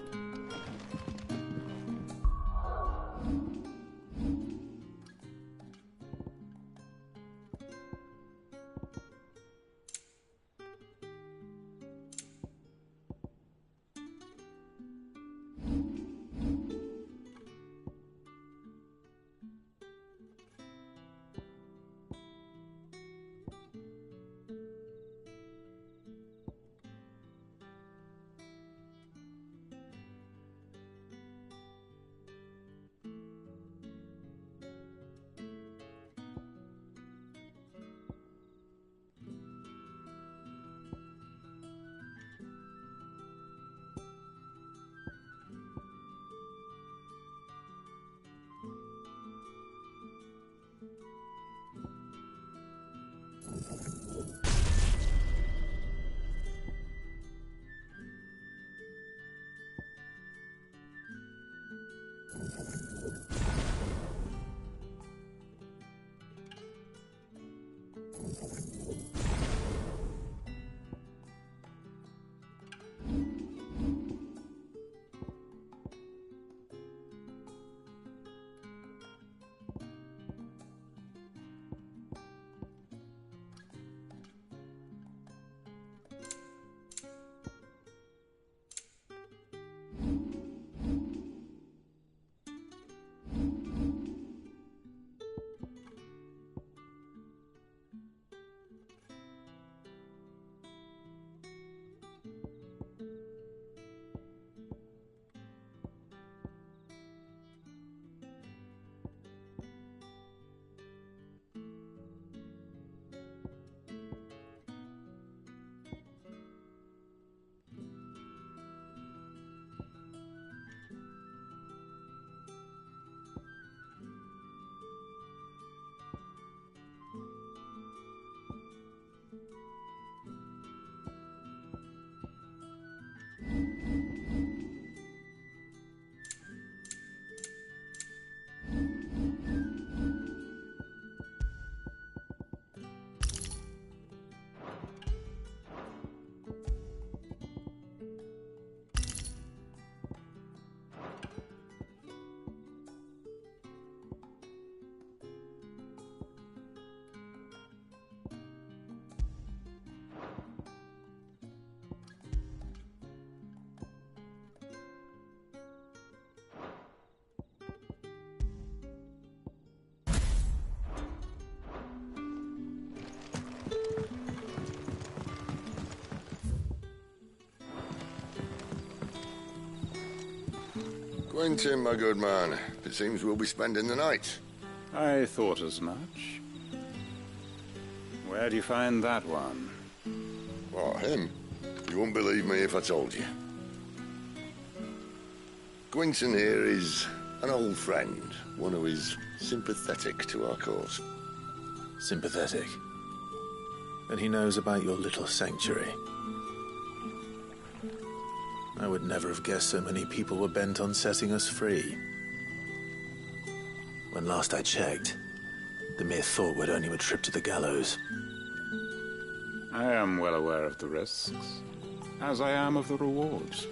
Quentin, my good man. It seems we'll be spending the night. I thought as much. Where do you find that one? What, him? You wouldn't believe me if I told you. Quentin here is an old friend, one who is sympathetic to our cause. Sympathetic? And he knows about your little sanctuary. I would never have guessed so many people were bent on setting us free. When last I checked, the mere thought would earn you a trip to the gallows. I am well aware of the risks, as I am of the rewards.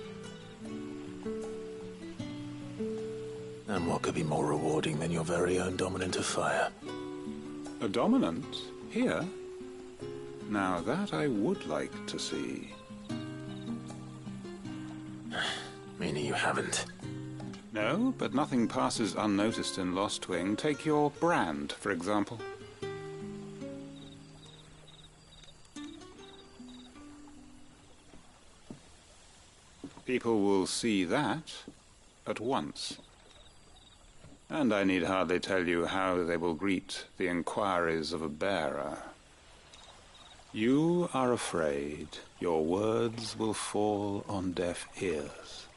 And what could be more rewarding than your very own dominant of fire? A dominant? Here? Now that I would like to see. Meaning you haven't? No, but nothing passes unnoticed in Lost Wing. Take your brand, for example. People will see that at once. And I need hardly tell you how they will greet the inquiries of a bearer. You are afraid your words will fall on deaf ears,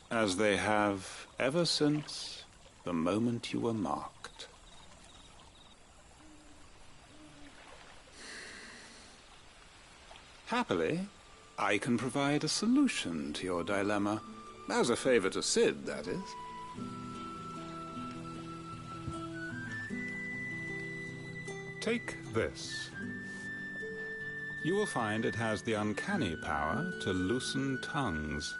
as they have ever since the moment you were marked. Happily, I can provide a solution to your dilemma, as a favor to Sid, that is. Take this. You will find it has the uncanny power to loosen tongues.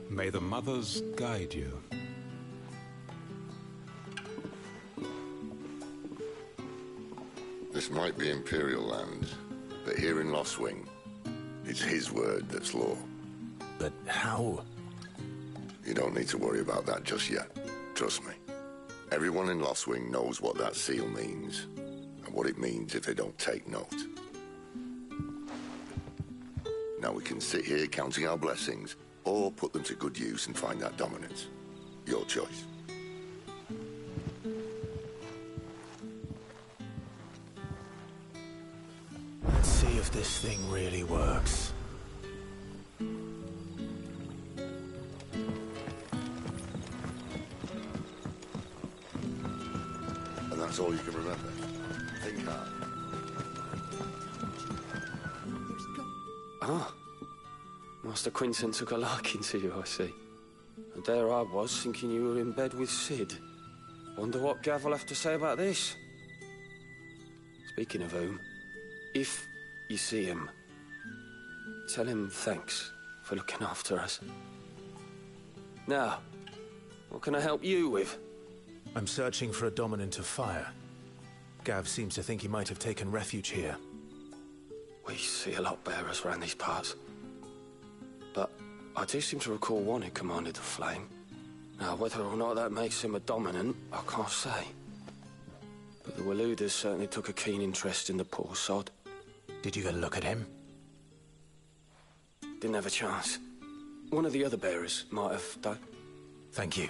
May the mothers guide you. This might be Imperial land, but here in Lost Wing, it's his word that's law. But how? You don't need to worry about that just yet. Trust me. Everyone in Lost Wing knows what that seal means, and what it means if they don't take note. Now we can sit here counting our blessings, or put them to good use and find that dominance. Your choice. Let's see if this thing really works. And that's all you can remember. Think hard. Ah. Master Quinton took a liking to you, I see. And there I was, thinking you were in bed with Sid. Wonder what Gav will have to say about this. Speaking of whom, if you see him, tell him thanks for looking after us. Now, what can I help you with? I'm searching for a dominant of fire. Gav seems to think he might have taken refuge here. We see a lot bearers around these parts. But I do seem to recall one who commanded the flame. Now, whether or not that makes him a dominant, I can't say. But the Waluders certainly took a keen interest in the poor sod. Did you get a look at him? Didn't have a chance. One of the other bearers might have done. Thank you.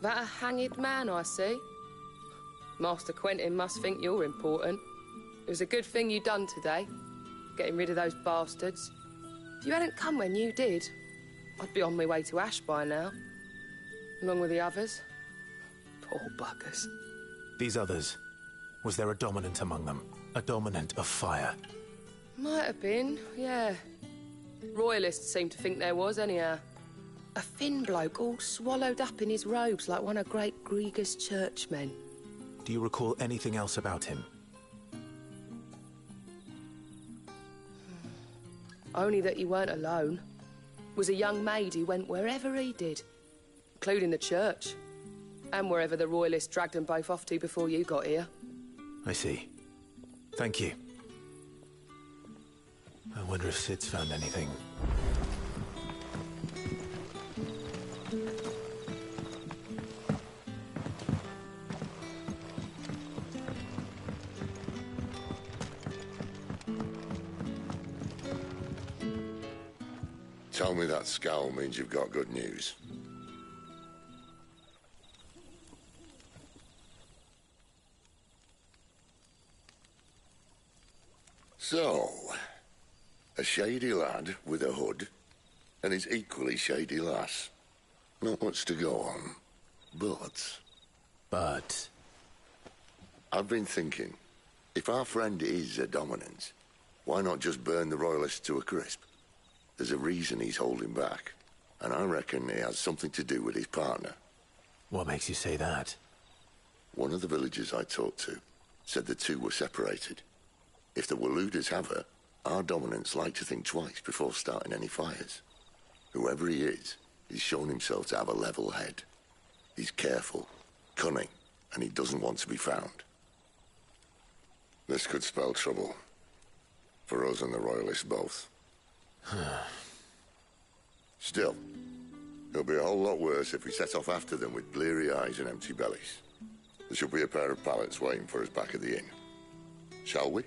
That a hanged man, I see. Master Quentin must think you're important. It was a good thing you done today, getting rid of those bastards. If you hadn't come when you did, I'd be on my way to Ash by now, along with the others. Poor buggers. These others, was there a dominant among them? A dominant of fire? Might have been, yeah. Royalists seem to think there was, anyhow. A thin bloke all swallowed up in his robes like one of Great Gregor's churchmen. Do you recall anything else about him? Only that he weren't alone. Was a young maid who went wherever he did. including the church. And wherever the Royalists dragged them both off to before you got here. I see. Thank you. I wonder if Sid's found anything. Tell me that scowl means you've got good news. So, a shady lad with a hood, and his equally shady lass. Not much to go on, but... I've been thinking, if our friend is a dominant, why not just burn the Royalists to a crisp? There's a reason he's holding back, and I reckon he has something to do with his partner. What makes you say that? One of the villagers I talked to said the two were separated. If the Waluders have her, our dominants like to think twice before starting any fires. Whoever he is, he's shown himself to have a level head. He's careful, cunning, and he doesn't want to be found. This could spell trouble. For us and the Royalists both. Still, it'll be a whole lot worse if we set off after them with bleary eyes and empty bellies. There should be a pair of pallets waiting for us back at the inn. Shall we?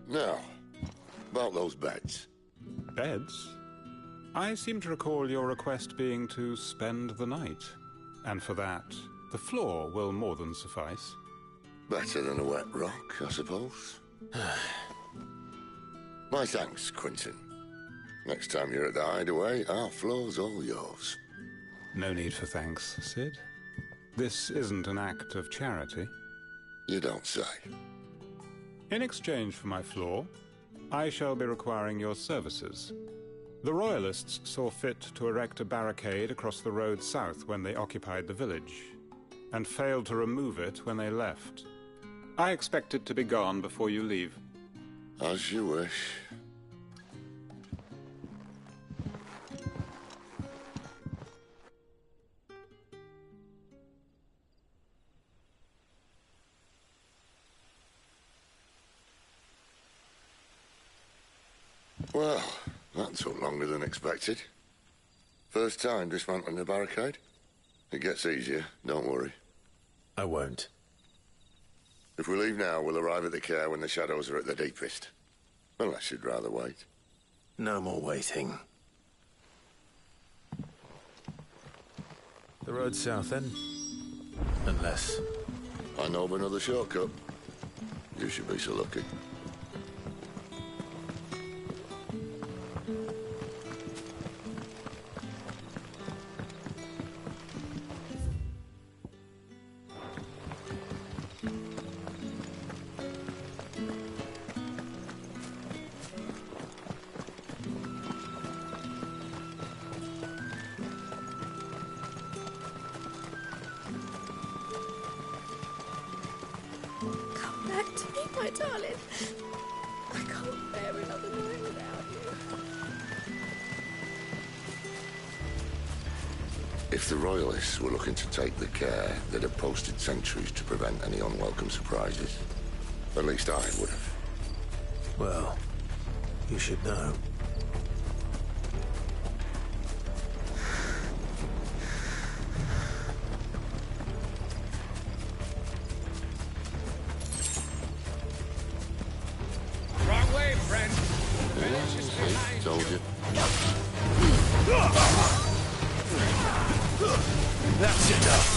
Now, about those beds. Beds? I seem to recall your request being to spend the night. And for that, the floor will more than suffice. Better than a wet rock, I suppose. My thanks, Quentin. Next time you're at the hideaway, our floor's all yours. No need for thanks, Sid. This isn't an act of charity. You don't say. In exchange for my floor, I shall be requiring your services. The Royalists saw fit to erect a barricade across the road south when they occupied the village, and failed to remove it when they left. I expect it to be gone before you leave. As you wish. Well, that took longer than expected. First time dismantling a barricade? It gets easier, don't worry. I won't. If we leave now, we'll arrive at the care when the shadows are at their deepest. Unless you'd rather wait. No more waiting. The road south, then? Unless... I know of another shortcut. You should be so lucky. My darling, I can't bear another night without you. If the Royalists were looking to take the care, they'd have posted sentries to prevent any unwelcome surprises. At least I would have. Well, you should know. Told you. That's enough.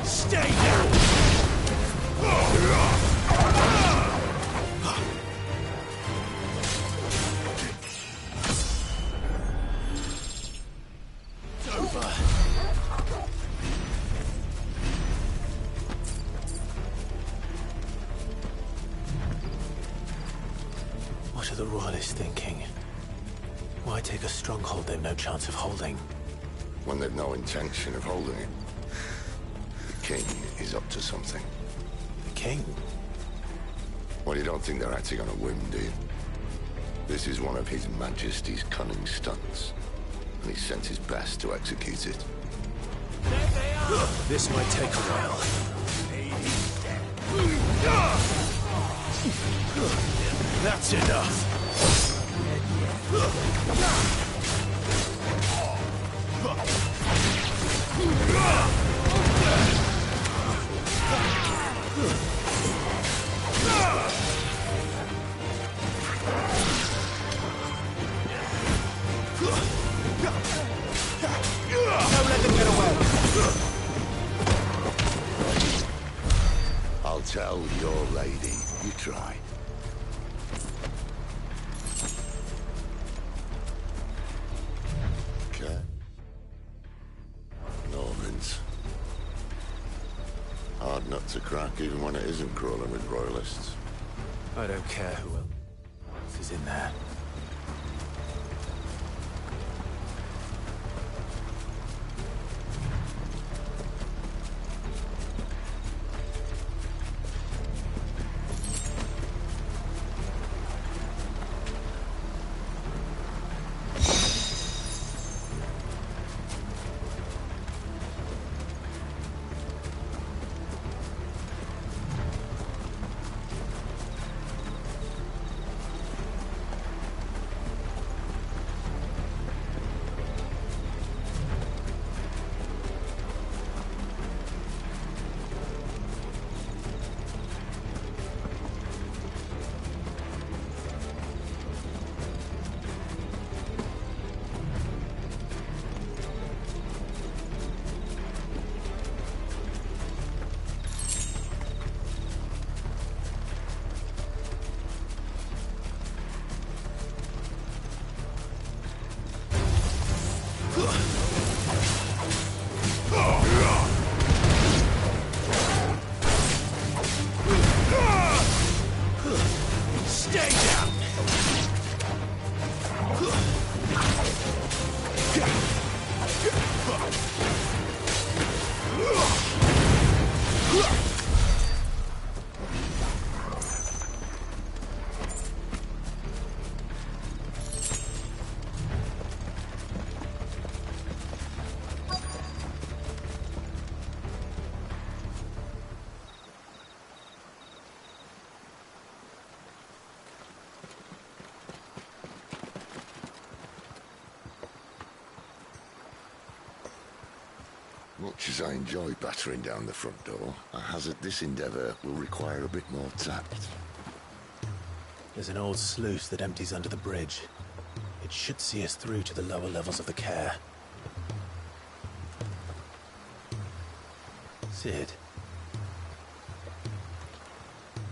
Stay down. It's over. What are the Royalists thinking? Why take a stronghold they've no chance of holding? when they've no intention of holding it. The king is up to something. The king? Well, you don't think they're acting on a whim, do you? This is one of His Majesty's cunning stunts, and he sent his best to execute it. This might take a while. That's enough. Don't let them get away. I'll tell your lady. You try. Okay. Normans. Hard nut to crack, even when it isn't crawling with royalists. I don't care who else is in there. Much as I enjoy battering down the front door, I hazard this endeavour will require a bit more tact. There's an old sluice that empties under the bridge. It should see us through to the lower levels of the care. Sid.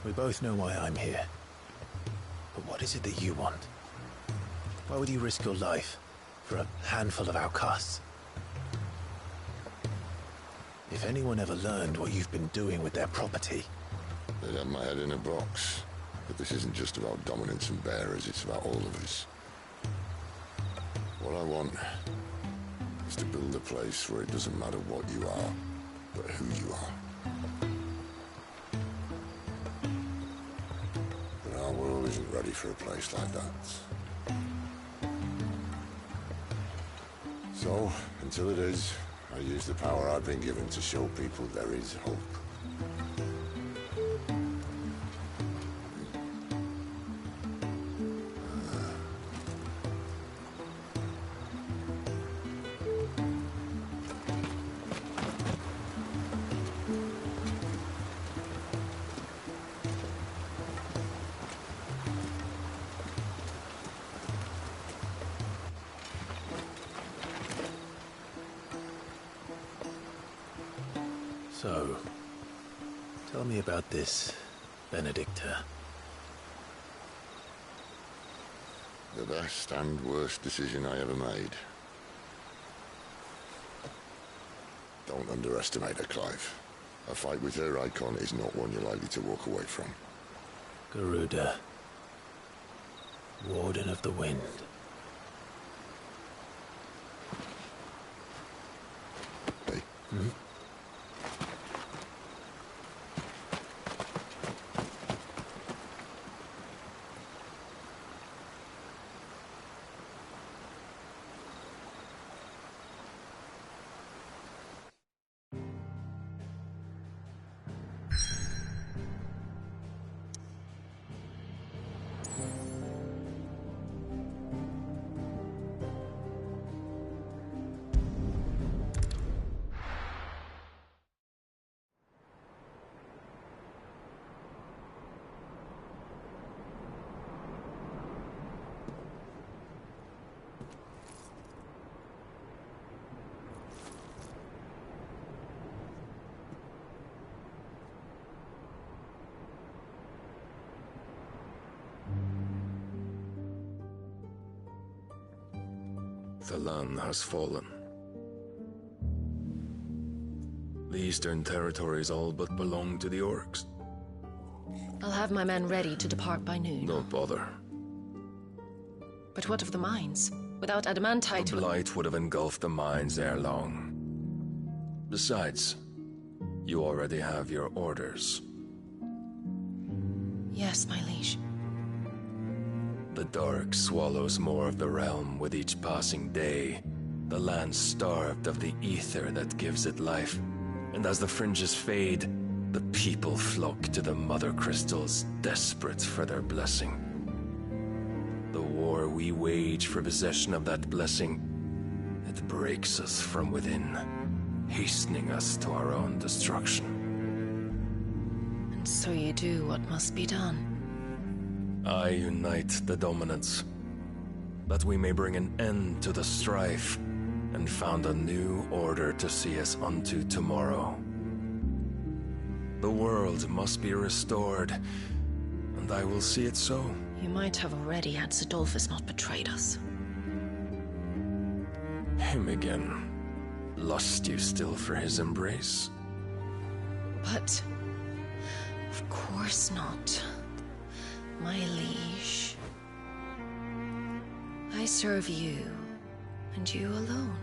We both know why I'm here. But what is it that you want? Why would you risk your life for a handful of outcasts? If anyone ever learned what you've been doing with their property... They'd have my head in a box. But this isn't just about dominance and bearers, it's about all of us. What I want is to build a place where it doesn't matter what you are, but who you are. But our world isn't ready for a place like that. So, until it is, I use the power I've been given to show people there is hope. So, tell me about this Benedicta. The best and worst decision I ever made. Don't underestimate her, Clive. A fight with her icon is not one you're likely to walk away from. Garuda. Warden of the Wind. The land has fallen. The Eastern Territories all but belong to the orcs. I'll have my men ready to depart by noon. Don't bother. But what of the mines? Without adamantite... The blight would have engulfed the mines ere long. Besides, you already have your orders. Yes, my liege. The dark swallows more of the realm with each passing day. The land starved of the ether that gives it life. And as the fringes fade, the people flock to the mother crystals, desperate for their blessing. The war we wage for possession of that blessing, it breaks us from within, hastening us to our own destruction. And so you do what must be done. I unite the dominants, that we may bring an end to the strife, and found a new order to see us unto tomorrow. The world must be restored, and I will see it so. You might have already had Sidolphus not betrayed us. Him again. Lust you still for his embrace? But... of course not. My liege. I serve you, and you alone.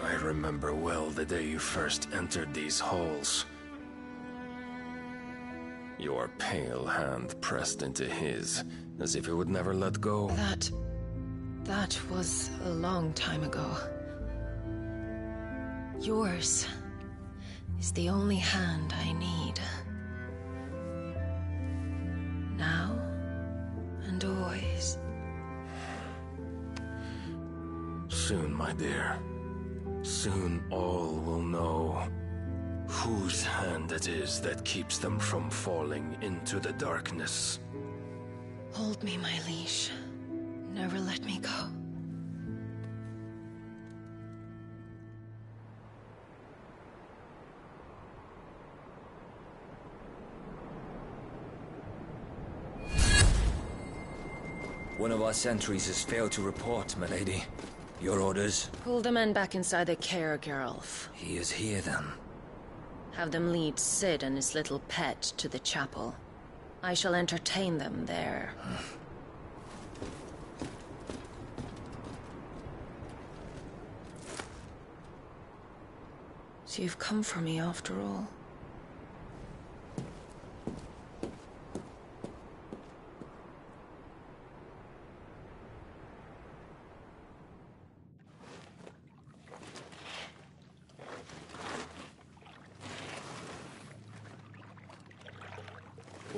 I remember well the day you first entered these halls. Your pale hand pressed into his, as if it would never let go. That was a long time ago. Yours is the only hand I need. Now and always. Soon, my dear. Soon all will know whose hand it is that keeps them from falling into the darkness. Hold me, my liege. Never let me go. One of our sentries has failed to report, milady. Your orders? Pull the men back inside the care, Geralf. He is here, then. Have them lead Sid and his little pet to the chapel. I shall entertain them there. So you've come for me after all.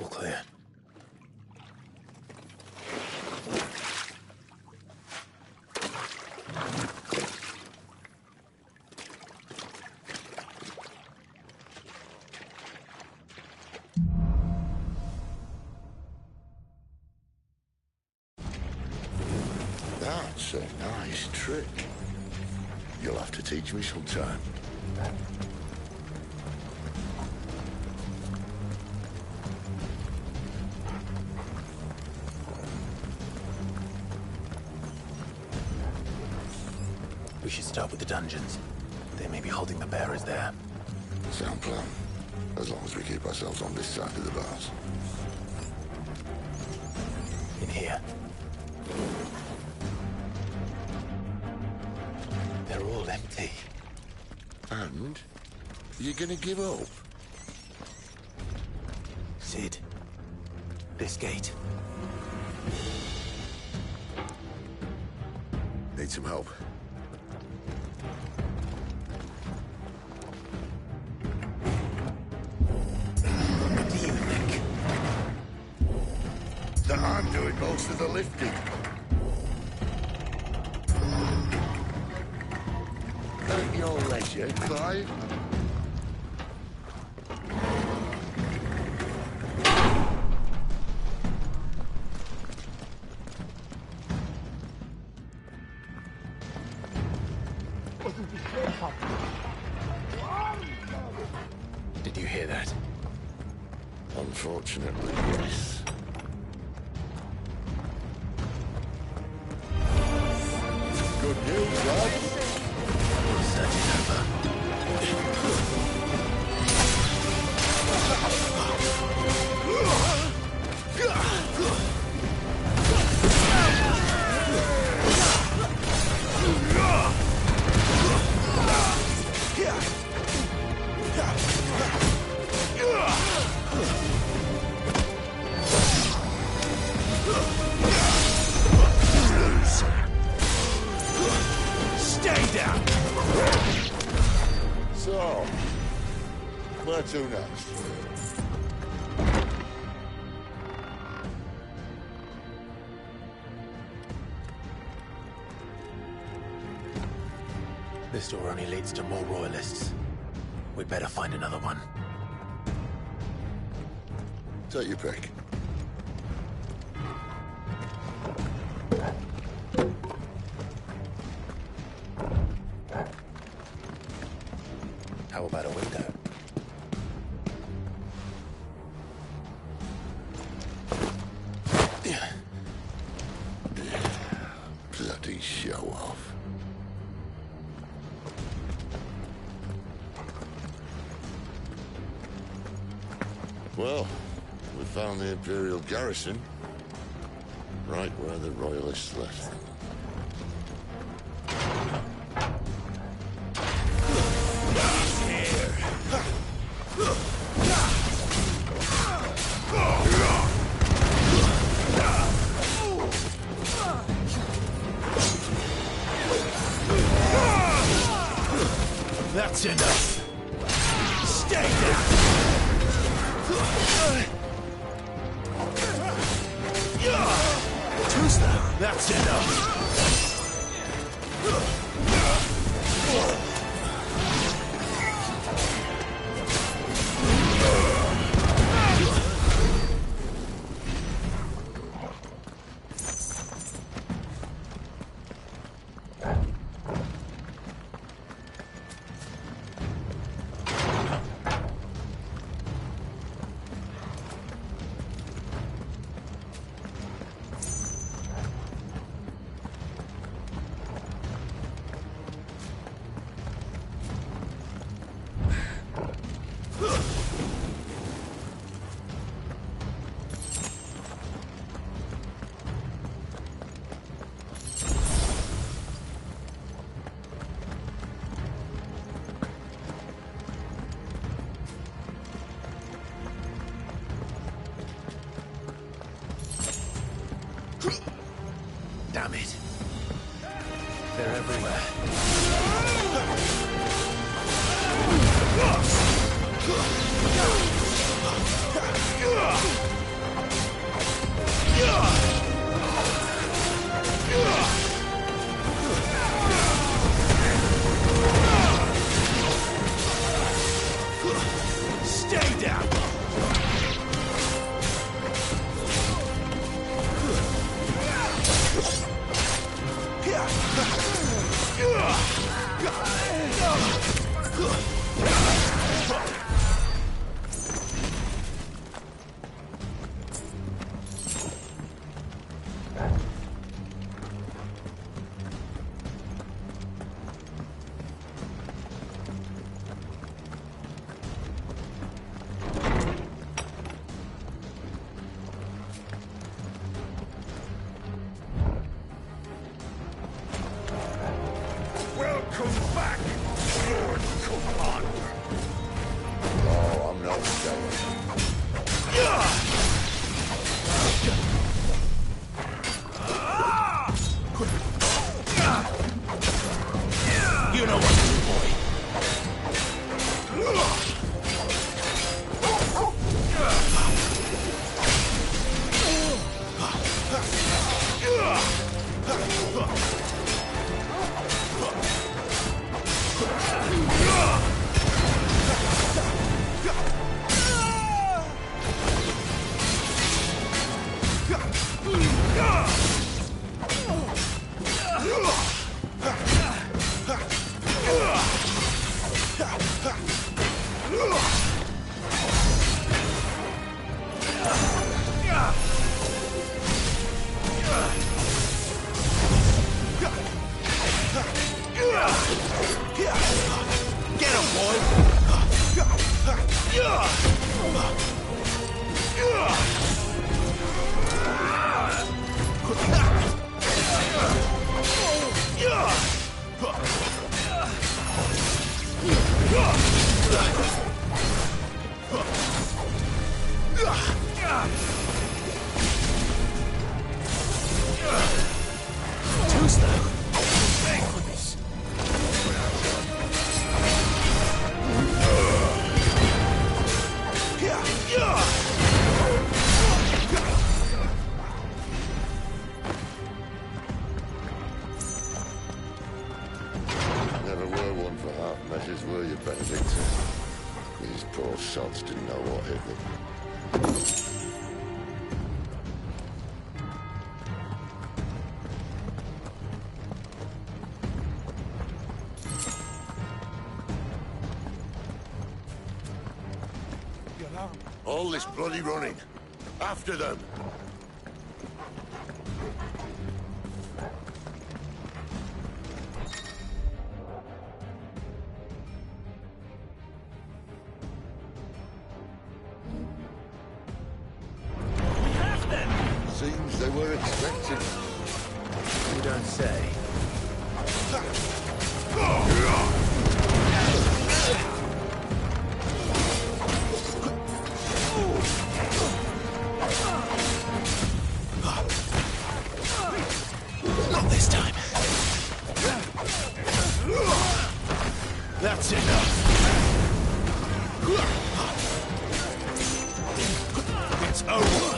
All clear. That's a nice trick. You'll have to teach me sometime. We should start with the dungeons. They may be holding the bearers there. Sound plan. As long as we keep ourselves on this side of the bars. In here. They're all empty. And? You're gonna give up? Sid. This gate. Need some help. That I'm doing most of the lifting. At your leisure, Clive. Did you hear that? Unfortunately, yes. Where to next? This door only leads to more royalists. We better find another one. Take your pick. How about a window? Bloody show off. Well, we found the Imperial garrison, right where the Royalists left. That's enough. Stay down. Who's that? That's enough. Damn it. They're everywhere. Stay down. Welcome back, Lord Commander. Oh, I'm not jealous. You know what to do, boy. Get him, boy! Too slow. Made for this. Never were one for half measures, were you, Benedicta? These poor sods didn't know what hit them. All this bloody running. After them. Seems they were expected. You don't say. Not this time. That's enough. It's over.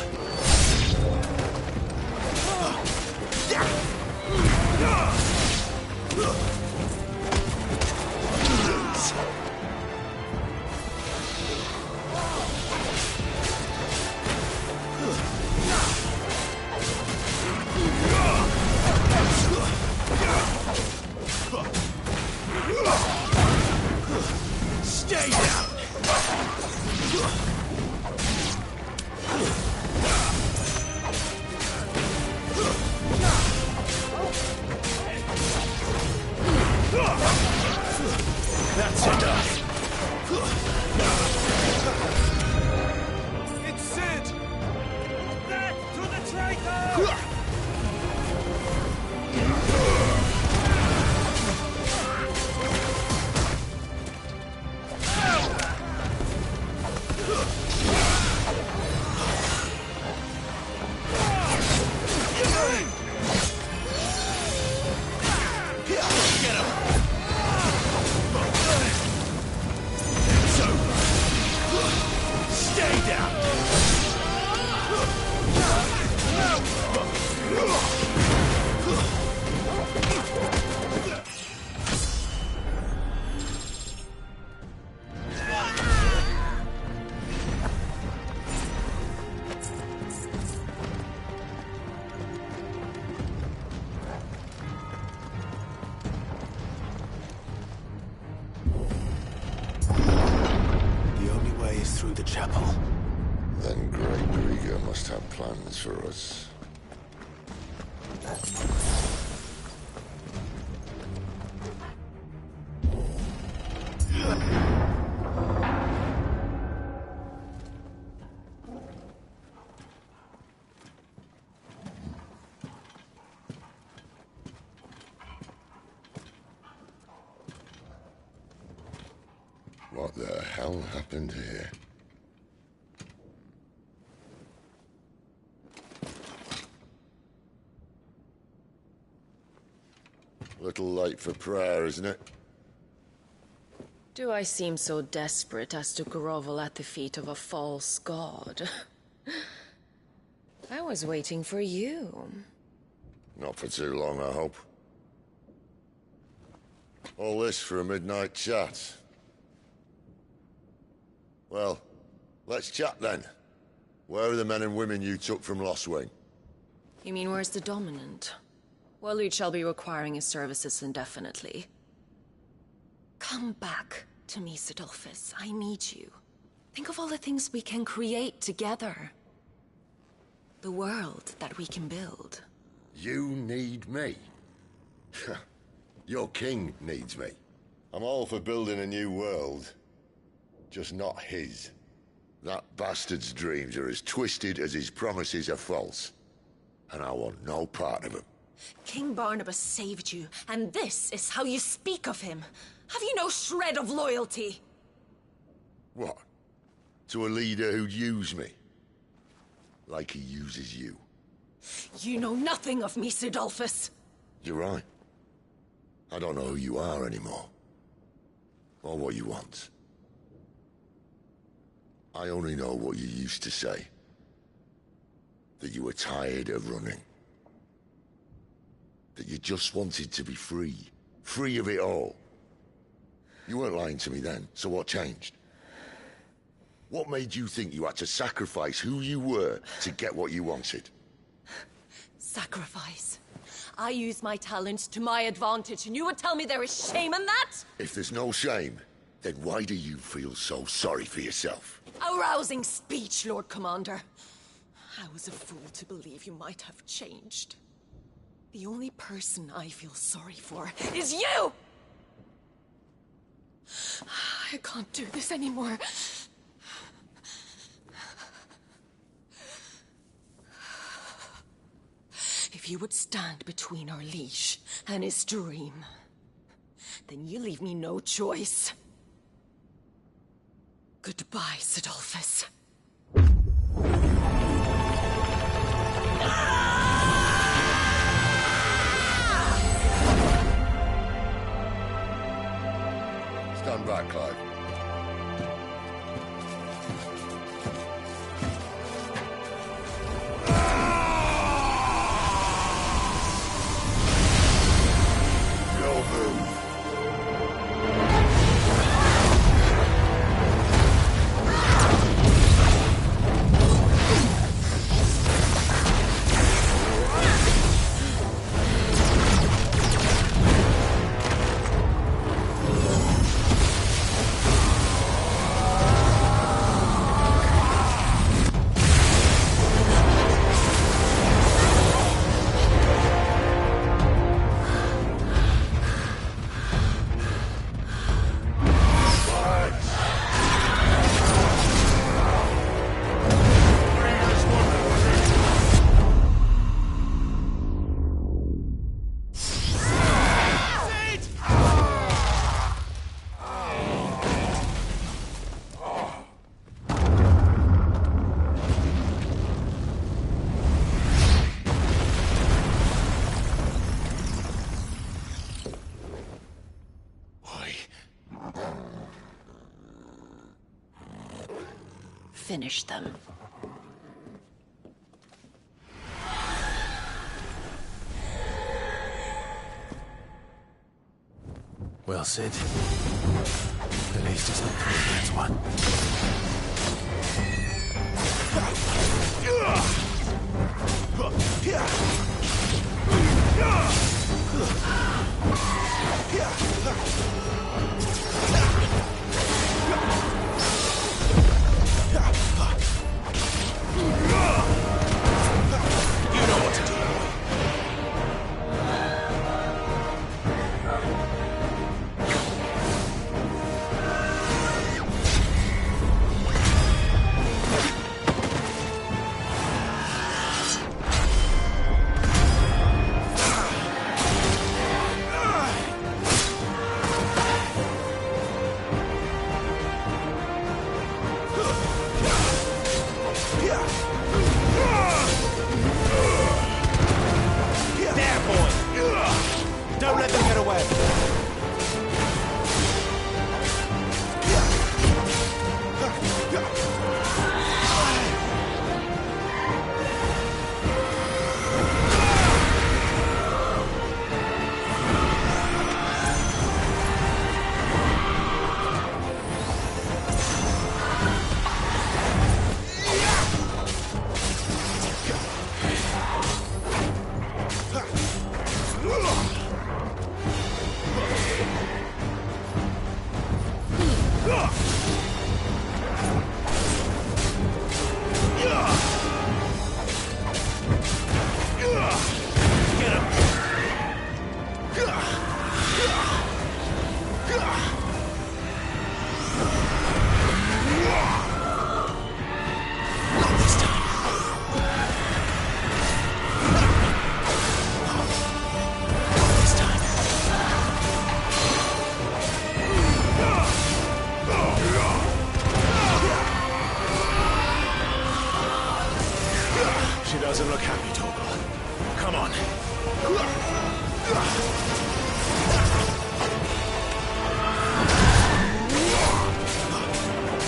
Stay down. That's enough. It's Sid. Back to the traitor. Through the chapel. Then Great Grieger must have plans for us. What the hell happened here? Little late for prayer, isn't it? Do I seem so desperate as to grovel at the feet of a false god? I was waiting for you. Not for too long, I hope. All this for a midnight chat. Well, let's chat then. Where are the men and women you took from Lost Wing? You mean where's the dominant? Well, you shall be requiring his services indefinitely. Come back to me, Sidolphus. I need you. Think of all the things we can create together. The world that we can build. You need me? Your king needs me. I'm all for building a new world, just not his. That bastard's dreams are as twisted as his promises are false, and I want no part of them. King Barnabas saved you, and this is how you speak of him. Have you no shred of loyalty? What? To a leader who'd use me? Like he uses you? You know nothing of me, Sidolphus. You're right. I don't know who you are anymore. Or what you want. I only know what you used to say. That you were tired of running. That you just wanted to be free. Free of it all. You weren't lying to me then, so what changed? What made you think you had to sacrifice who you were to get what you wanted? Sacrifice. I use my talents to my advantage, and you would tell me there is shame in that? If there's no shame, then why do you feel so sorry for yourself? A rousing speech, Lord Commander. I was a fool to believe you might have changed. The only person I feel sorry for is you! I can't do this anymore. If you would stand between our liege and his dream, then you leave me no choice. Goodbye, Sidolphus. Stand back, Clive. Finish them. Well, Sid. At least it's not three against one. You know what to do. Don't let them get away. Doesn't look happy, Torgal. Come on.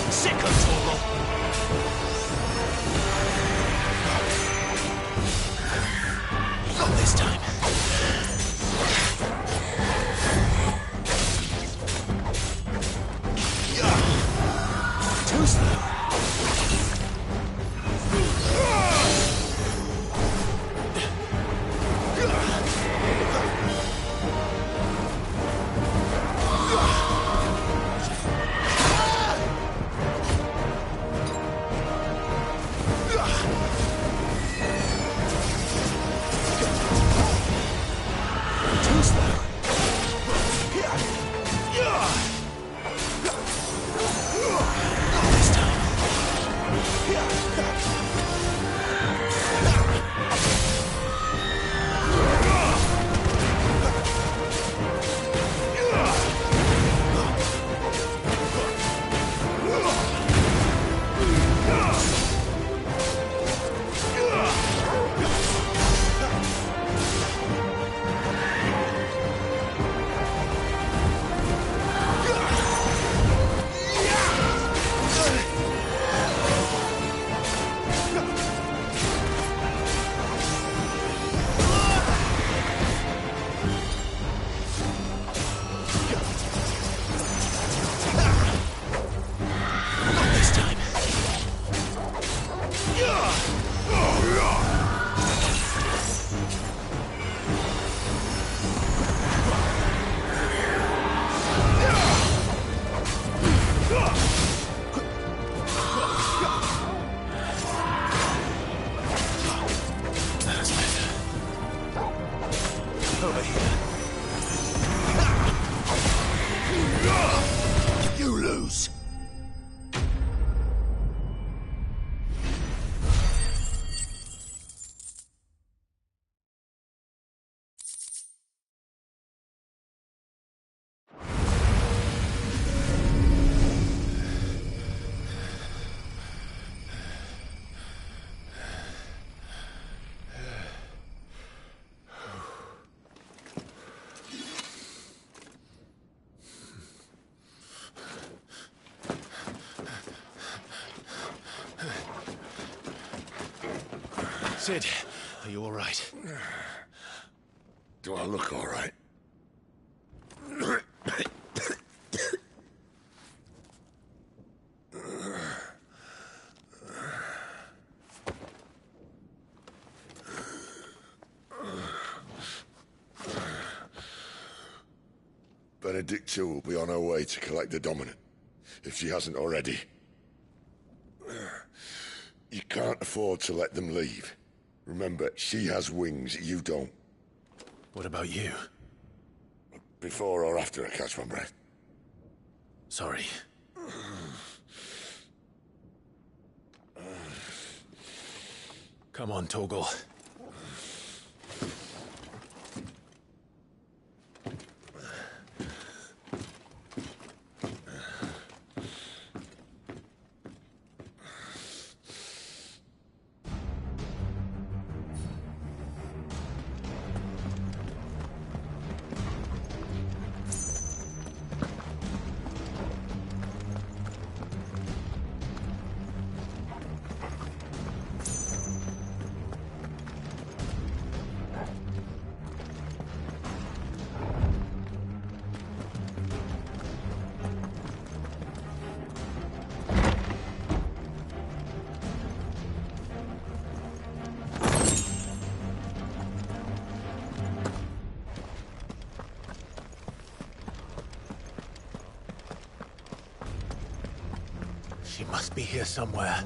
Sickle, Torgal. Not this time. Too slow. Sid, are you all right? Do I look all right? Benedicta will be on her way to collect the Dominant, if she hasn't already. You can't afford to let them leave. Remember, she has wings, you don't. What about you? Before or after I catch my breath? Sorry. Come on, Torgal. She must be here somewhere.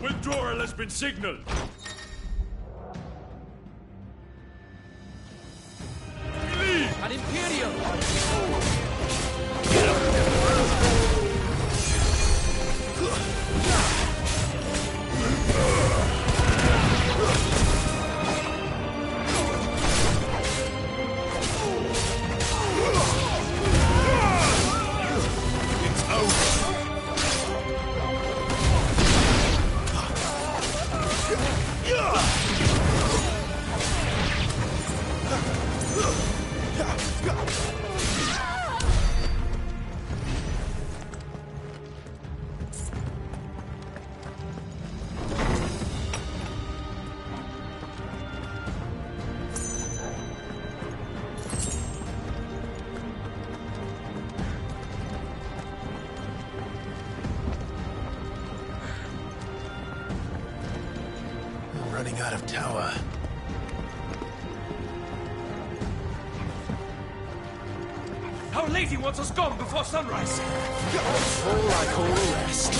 Withdrawal has been signaled. running out of tower. Our Lady wants us gone before sunrise. Fall like all the rest.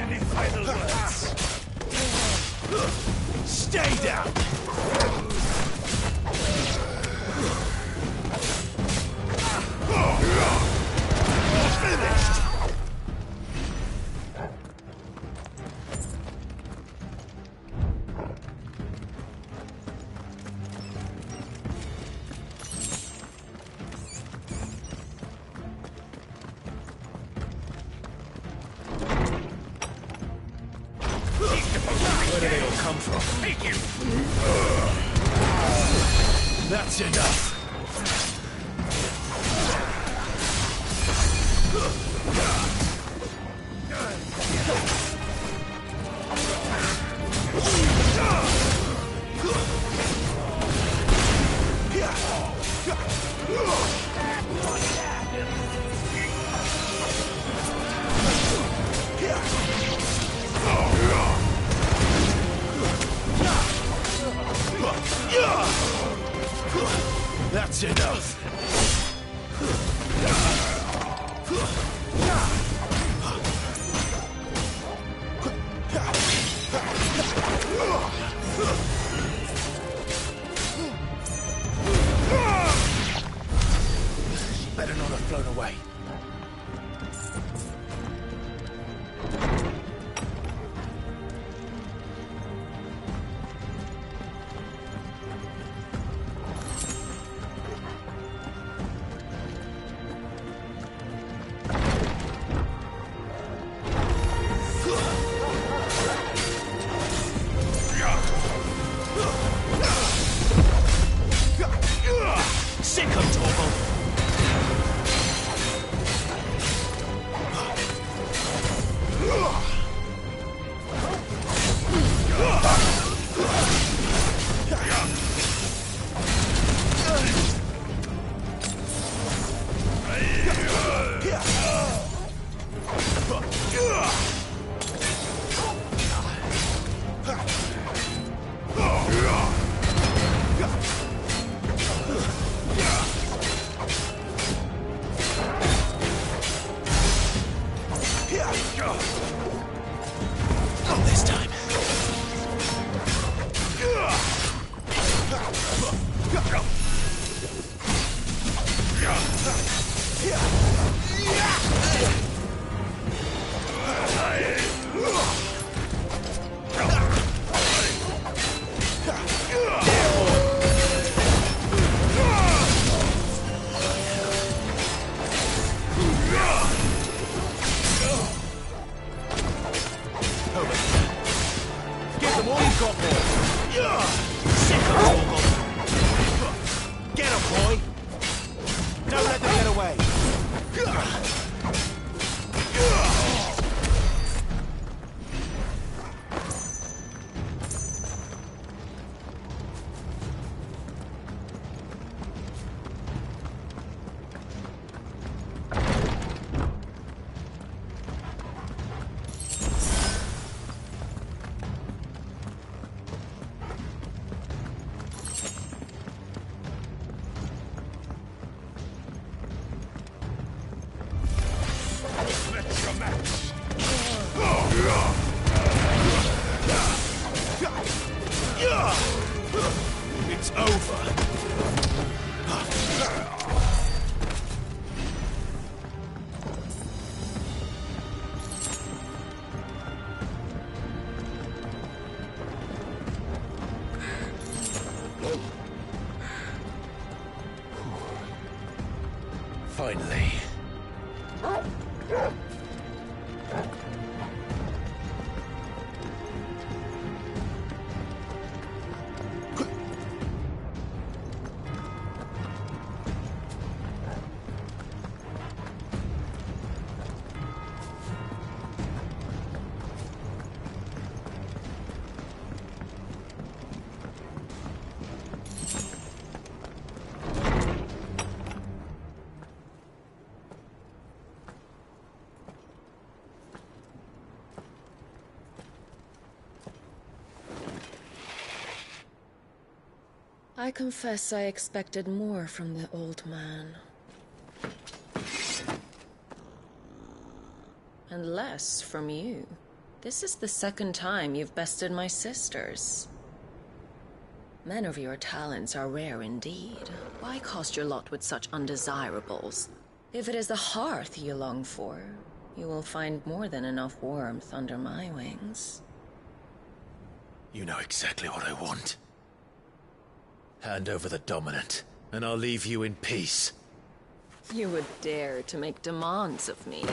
Any final words? Stay down! Finished! Where do they all come from? Take him! That's enough. That's enough. She better not have flown away. Sick of Torval! Finally. I confess I expected more from the old man. And less from you. This is the second time you've bested my sisters. Men of your talents are rare indeed. Why cast your lot with such undesirables? If it is the hearth you long for, you will find more than enough warmth under my wings. You know exactly what I want. Hand over the dominant, and I'll leave you in peace. You would dare to make demands of me.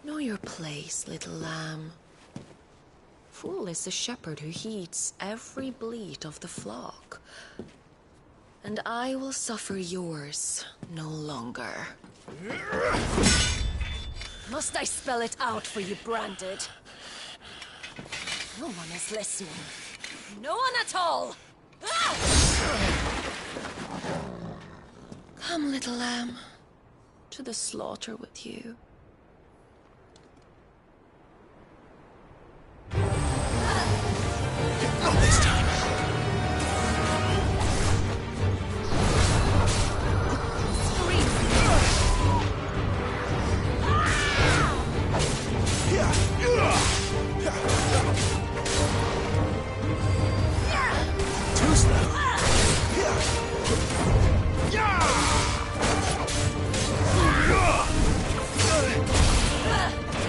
Know your place, little lamb. Fool is the shepherd who heeds every bleat of the flock. And I will suffer yours no longer. Must I spell it out for you, Branded? No one is listening. No one at all! Ah! Come, little lamb, to the slaughter with you. Not this time. Too slow.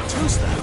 Too slow.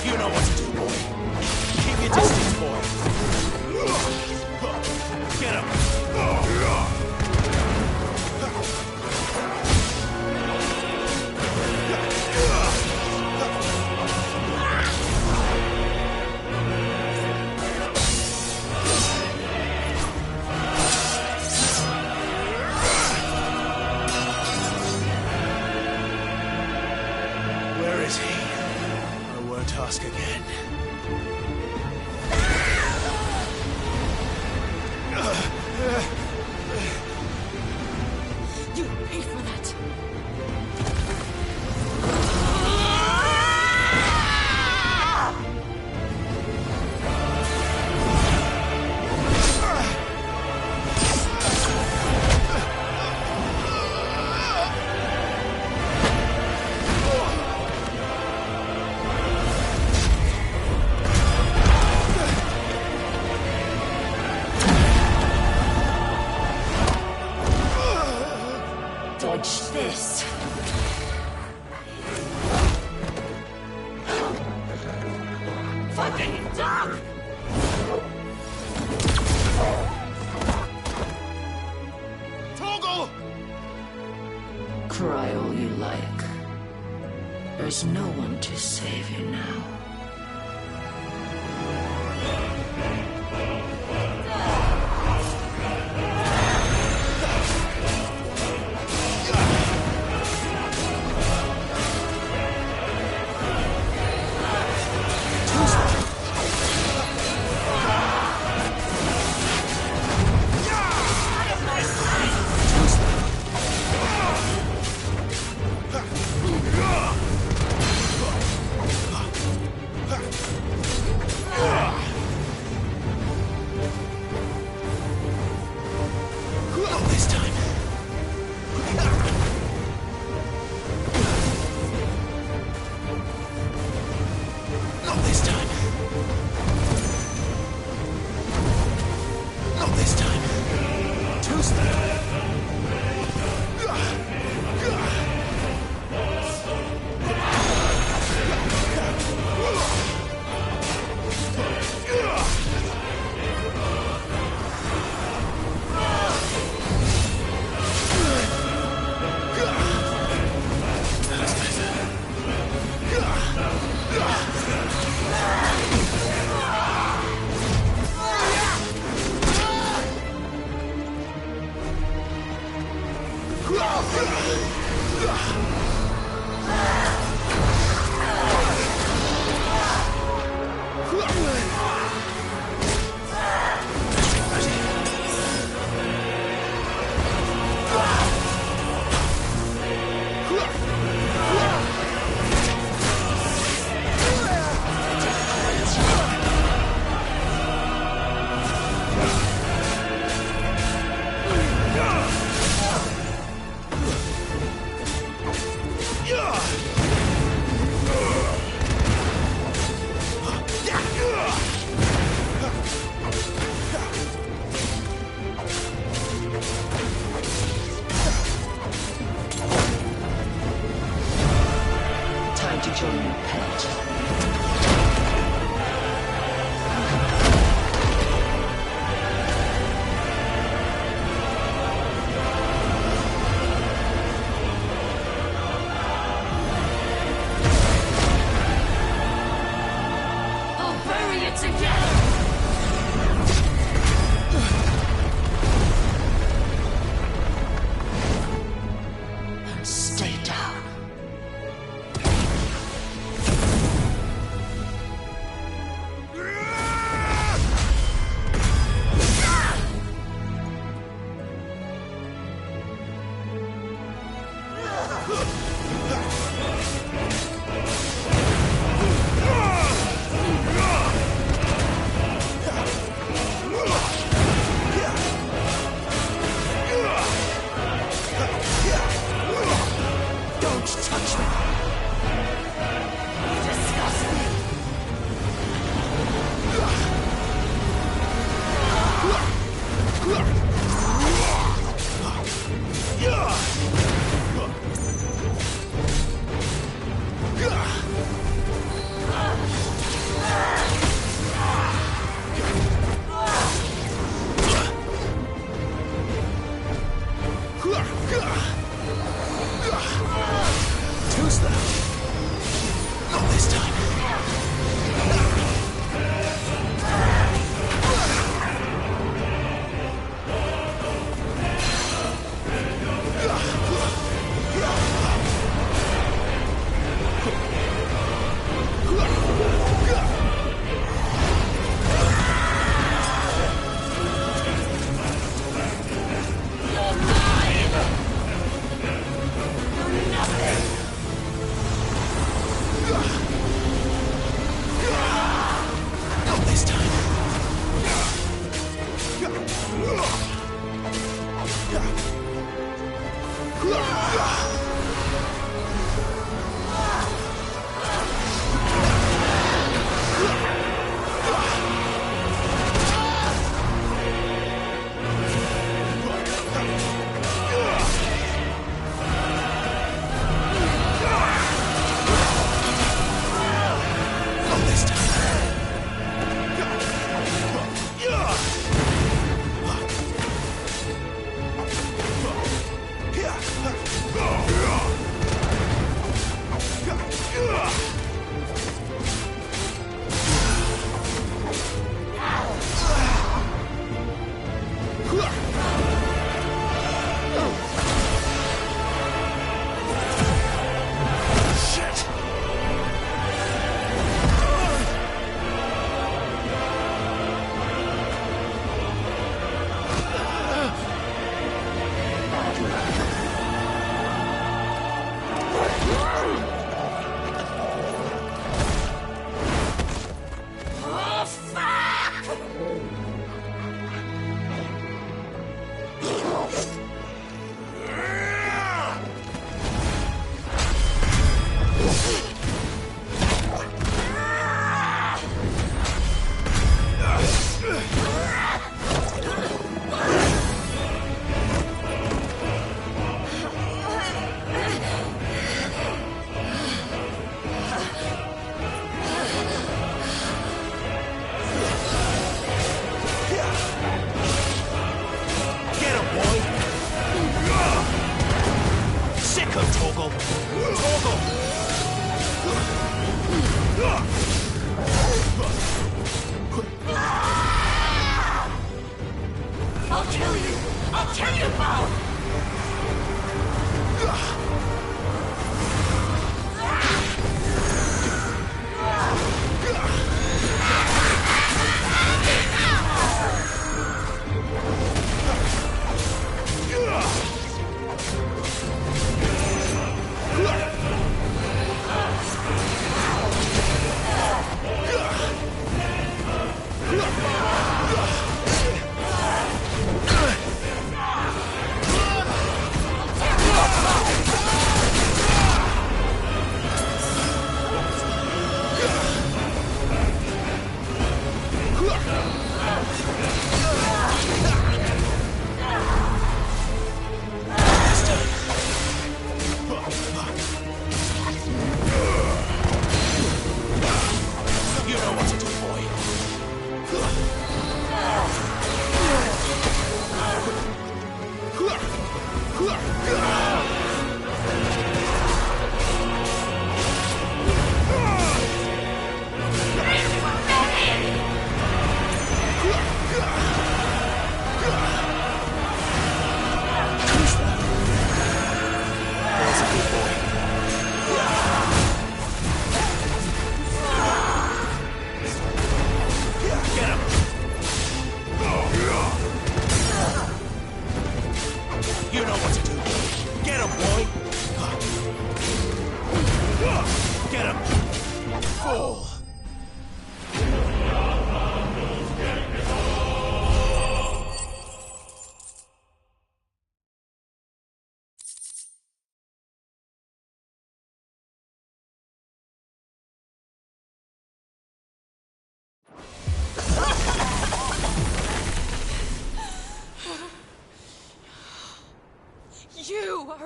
You know what to do, boy. Keep your distance, boy. Get him. Where is he? I won't ask again. You pay for that! Dodge this! Fucking dog! Torgal! Cry all you like. There's no one to save you now. it together! And stay down. Don't touch me! You disgust me! Too slow. Not this time. Not this time. Not this time. Shit! Oh, fuck! Get him, boy! Sick of Toggle! Toggle! I'll kill you! I'll kill you, Paul!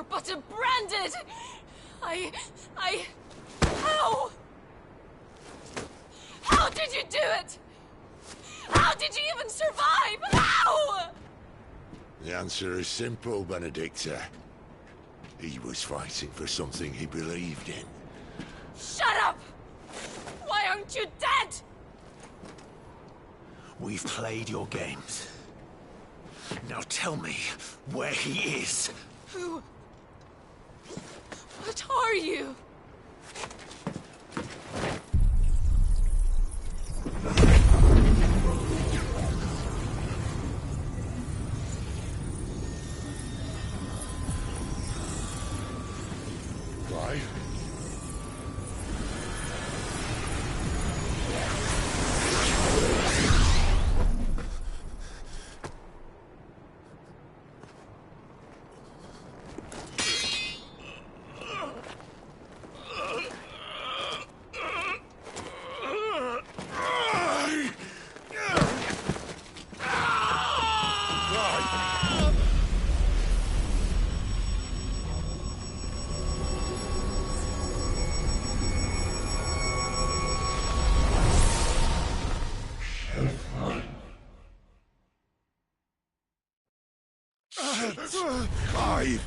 were but a branded! How? How did you do it? How did you even survive? How? The answer is simple, Benedicta. He was fighting for something he believed in. Shut up! Why aren't you dead? We've played your games. Now tell me where he is. Who? What are you? Clive? Clive!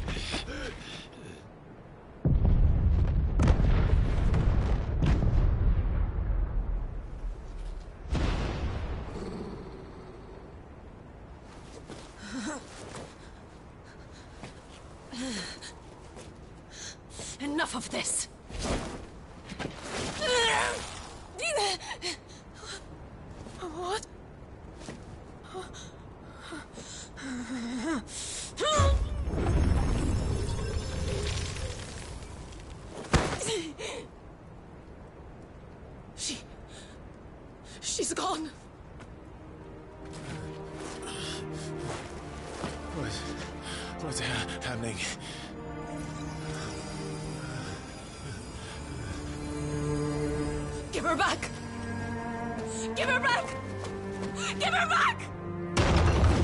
Enough of this! What? She's gone. What's happening? Give her back! Give her back! Give her back!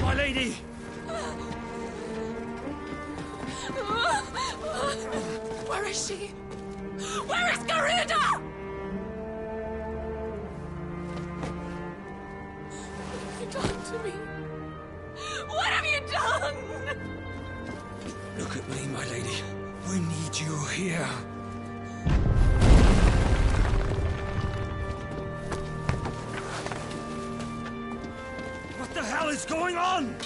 My lady! Where is she? Where is Garuda? What have you done to me? What have you done? Look at me, my lady. We need you here. What the hell is going on?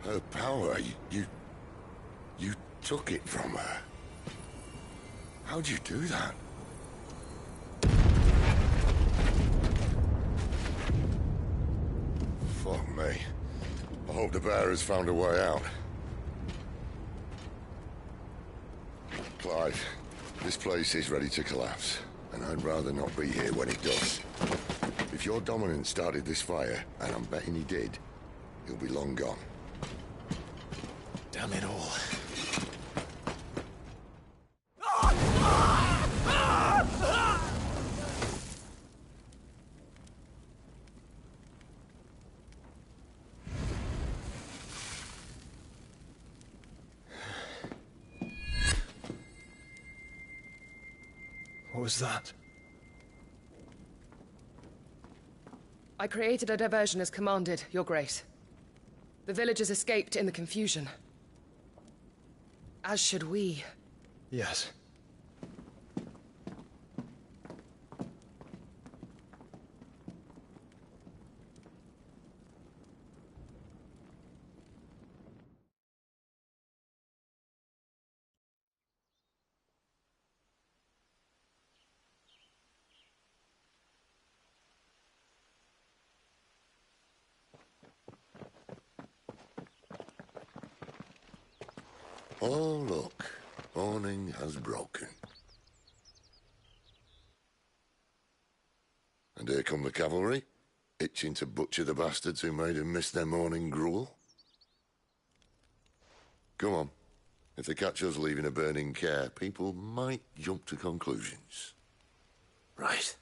Her power, you took it from her. How'd you do that? Fuck me. I hope the bear has found a way out. Clive, this place is ready to collapse, and I'd rather not be here when it does. If your dominant started this fire, and I'm betting he did, he'll be long gone. Damn it all. What was that? I created a diversion as commanded, Your Grace. The villagers escaped in the confusion. As should we. Yes. Oh, look. Morning has broken. And here come the cavalry, itching to butcher the bastards who made them miss their morning gruel. Come on. If they catch us leaving a burning care, people might jump to conclusions. Right.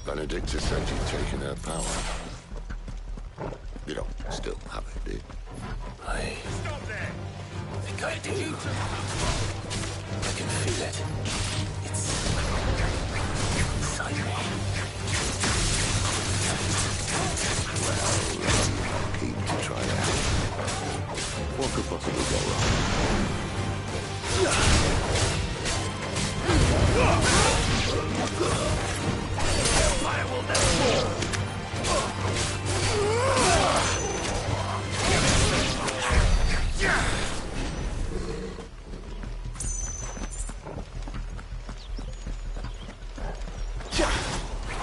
Benedicta said you'd taken her power. You don't still have it, do you? I think I do. I can feel it. It's inside me. Well, keen to try that. What could possibly go wrong? Empire will never fall!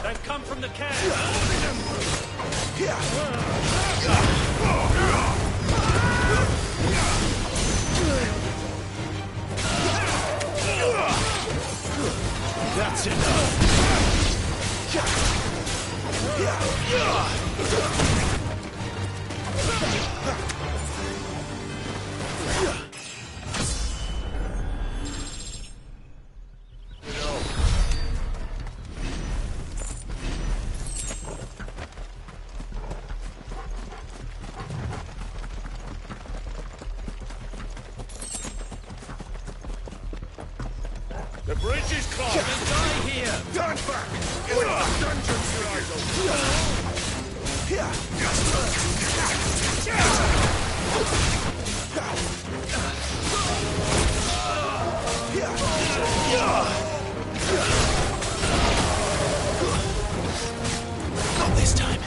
They've come from the camp. That's enough. The bridge is closed. Die here! Turn back! Get out of the dungeon, you Not this time.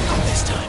Not this time.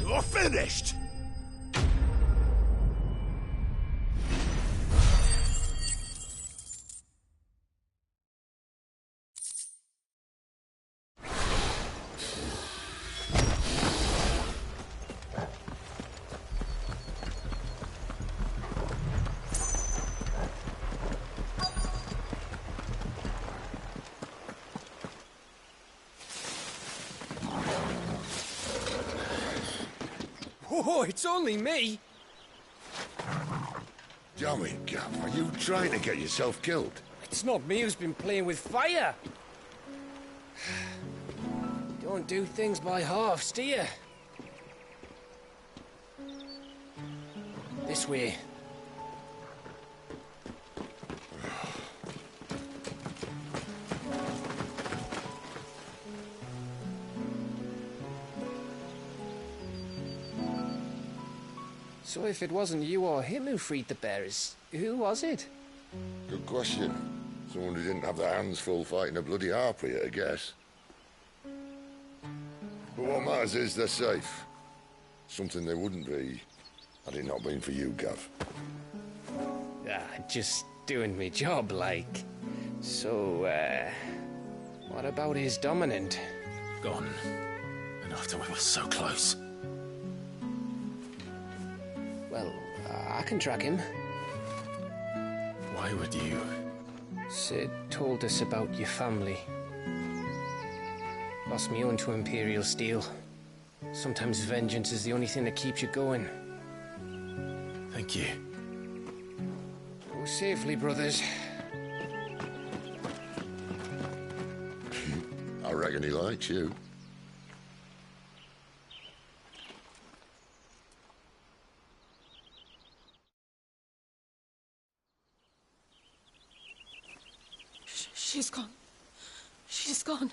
You're finished! Oh, it's only me. Dummy Gav, are you trying to get yourself killed? It's not me who's been playing with fire. Don't do things by halves, do you? This way. So if it wasn't you or him who freed the bearers, who was it? Good question. Someone who didn't have their hands full fighting a bloody harpy, I guess. But what matters is they're safe. Something they wouldn't be had it not been for you, Gav. Just doing me job, like. So, what about his dominant? Gone. And after we were so close. Well, I can track him. Why would you? Sid told us about your family. Lost me own to Imperial Steel. Sometimes vengeance is the only thing that keeps you going. Thank you. Go safely, brothers. I reckon he likes you. She's gone. She's gone.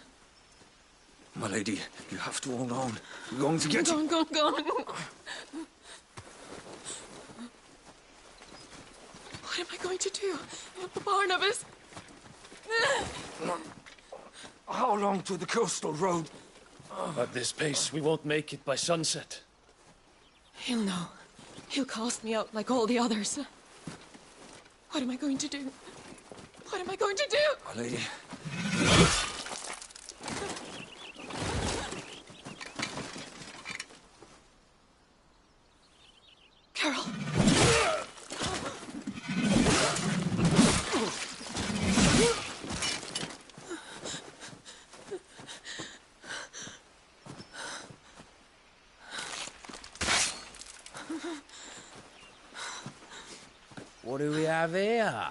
My lady, you have to hold on. We're going to get Gone, gone, gone. What am I going to do? Barnabas? How long to the coastal road? At this pace, we won't make it by sunset. He'll know. He'll cast me out like all the others. What am I going to do? What am I going to do? My lady. Carol. What do we have here?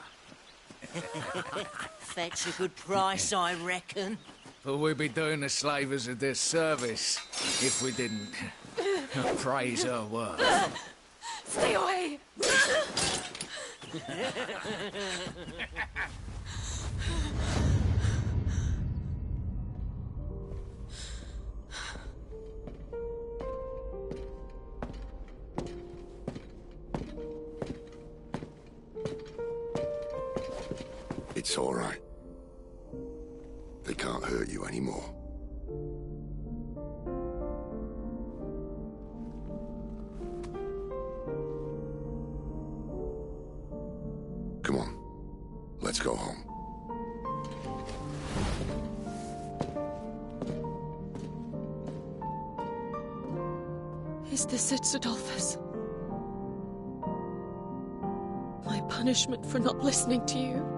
Fetch a good price, I reckon. But we'd be doing the slavers a disservice if we didn't praise her work. Stay away! It's all right. They can't hurt you anymore. Come on. Let's go home. Is this it, Adolphus? My punishment for not listening to you?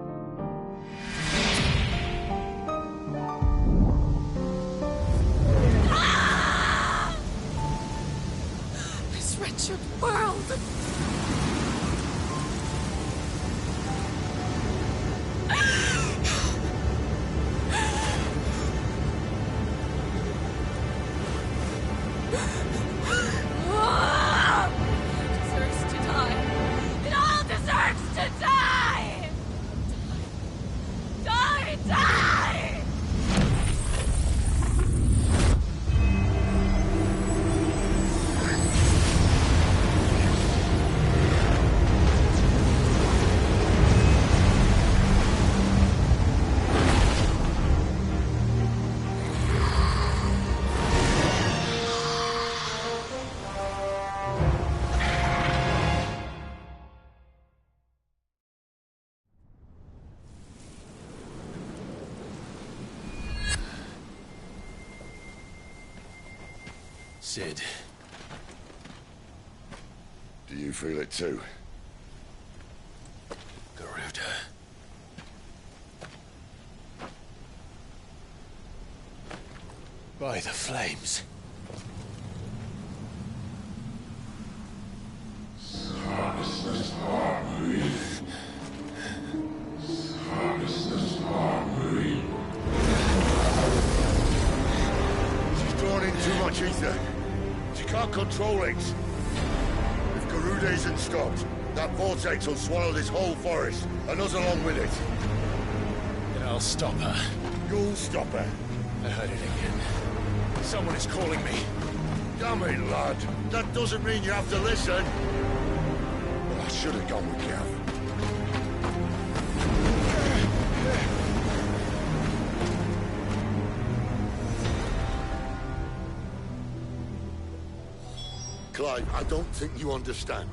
This wretched world! Deserves to die. It all deserves to die! Die, die! Sid. Do you feel it too? Garuda. By the flames. She's drawn in too much ether. She can't control it. If Garuda isn't stopped, that vortex will swallow this whole forest, and us along with it. Then I'll stop her. You'll stop her. I heard it again. Someone is calling me. Damn it, lad. That doesn't mean you have to listen. Well, I should have gone with Gav. Clive, I don't think you understand.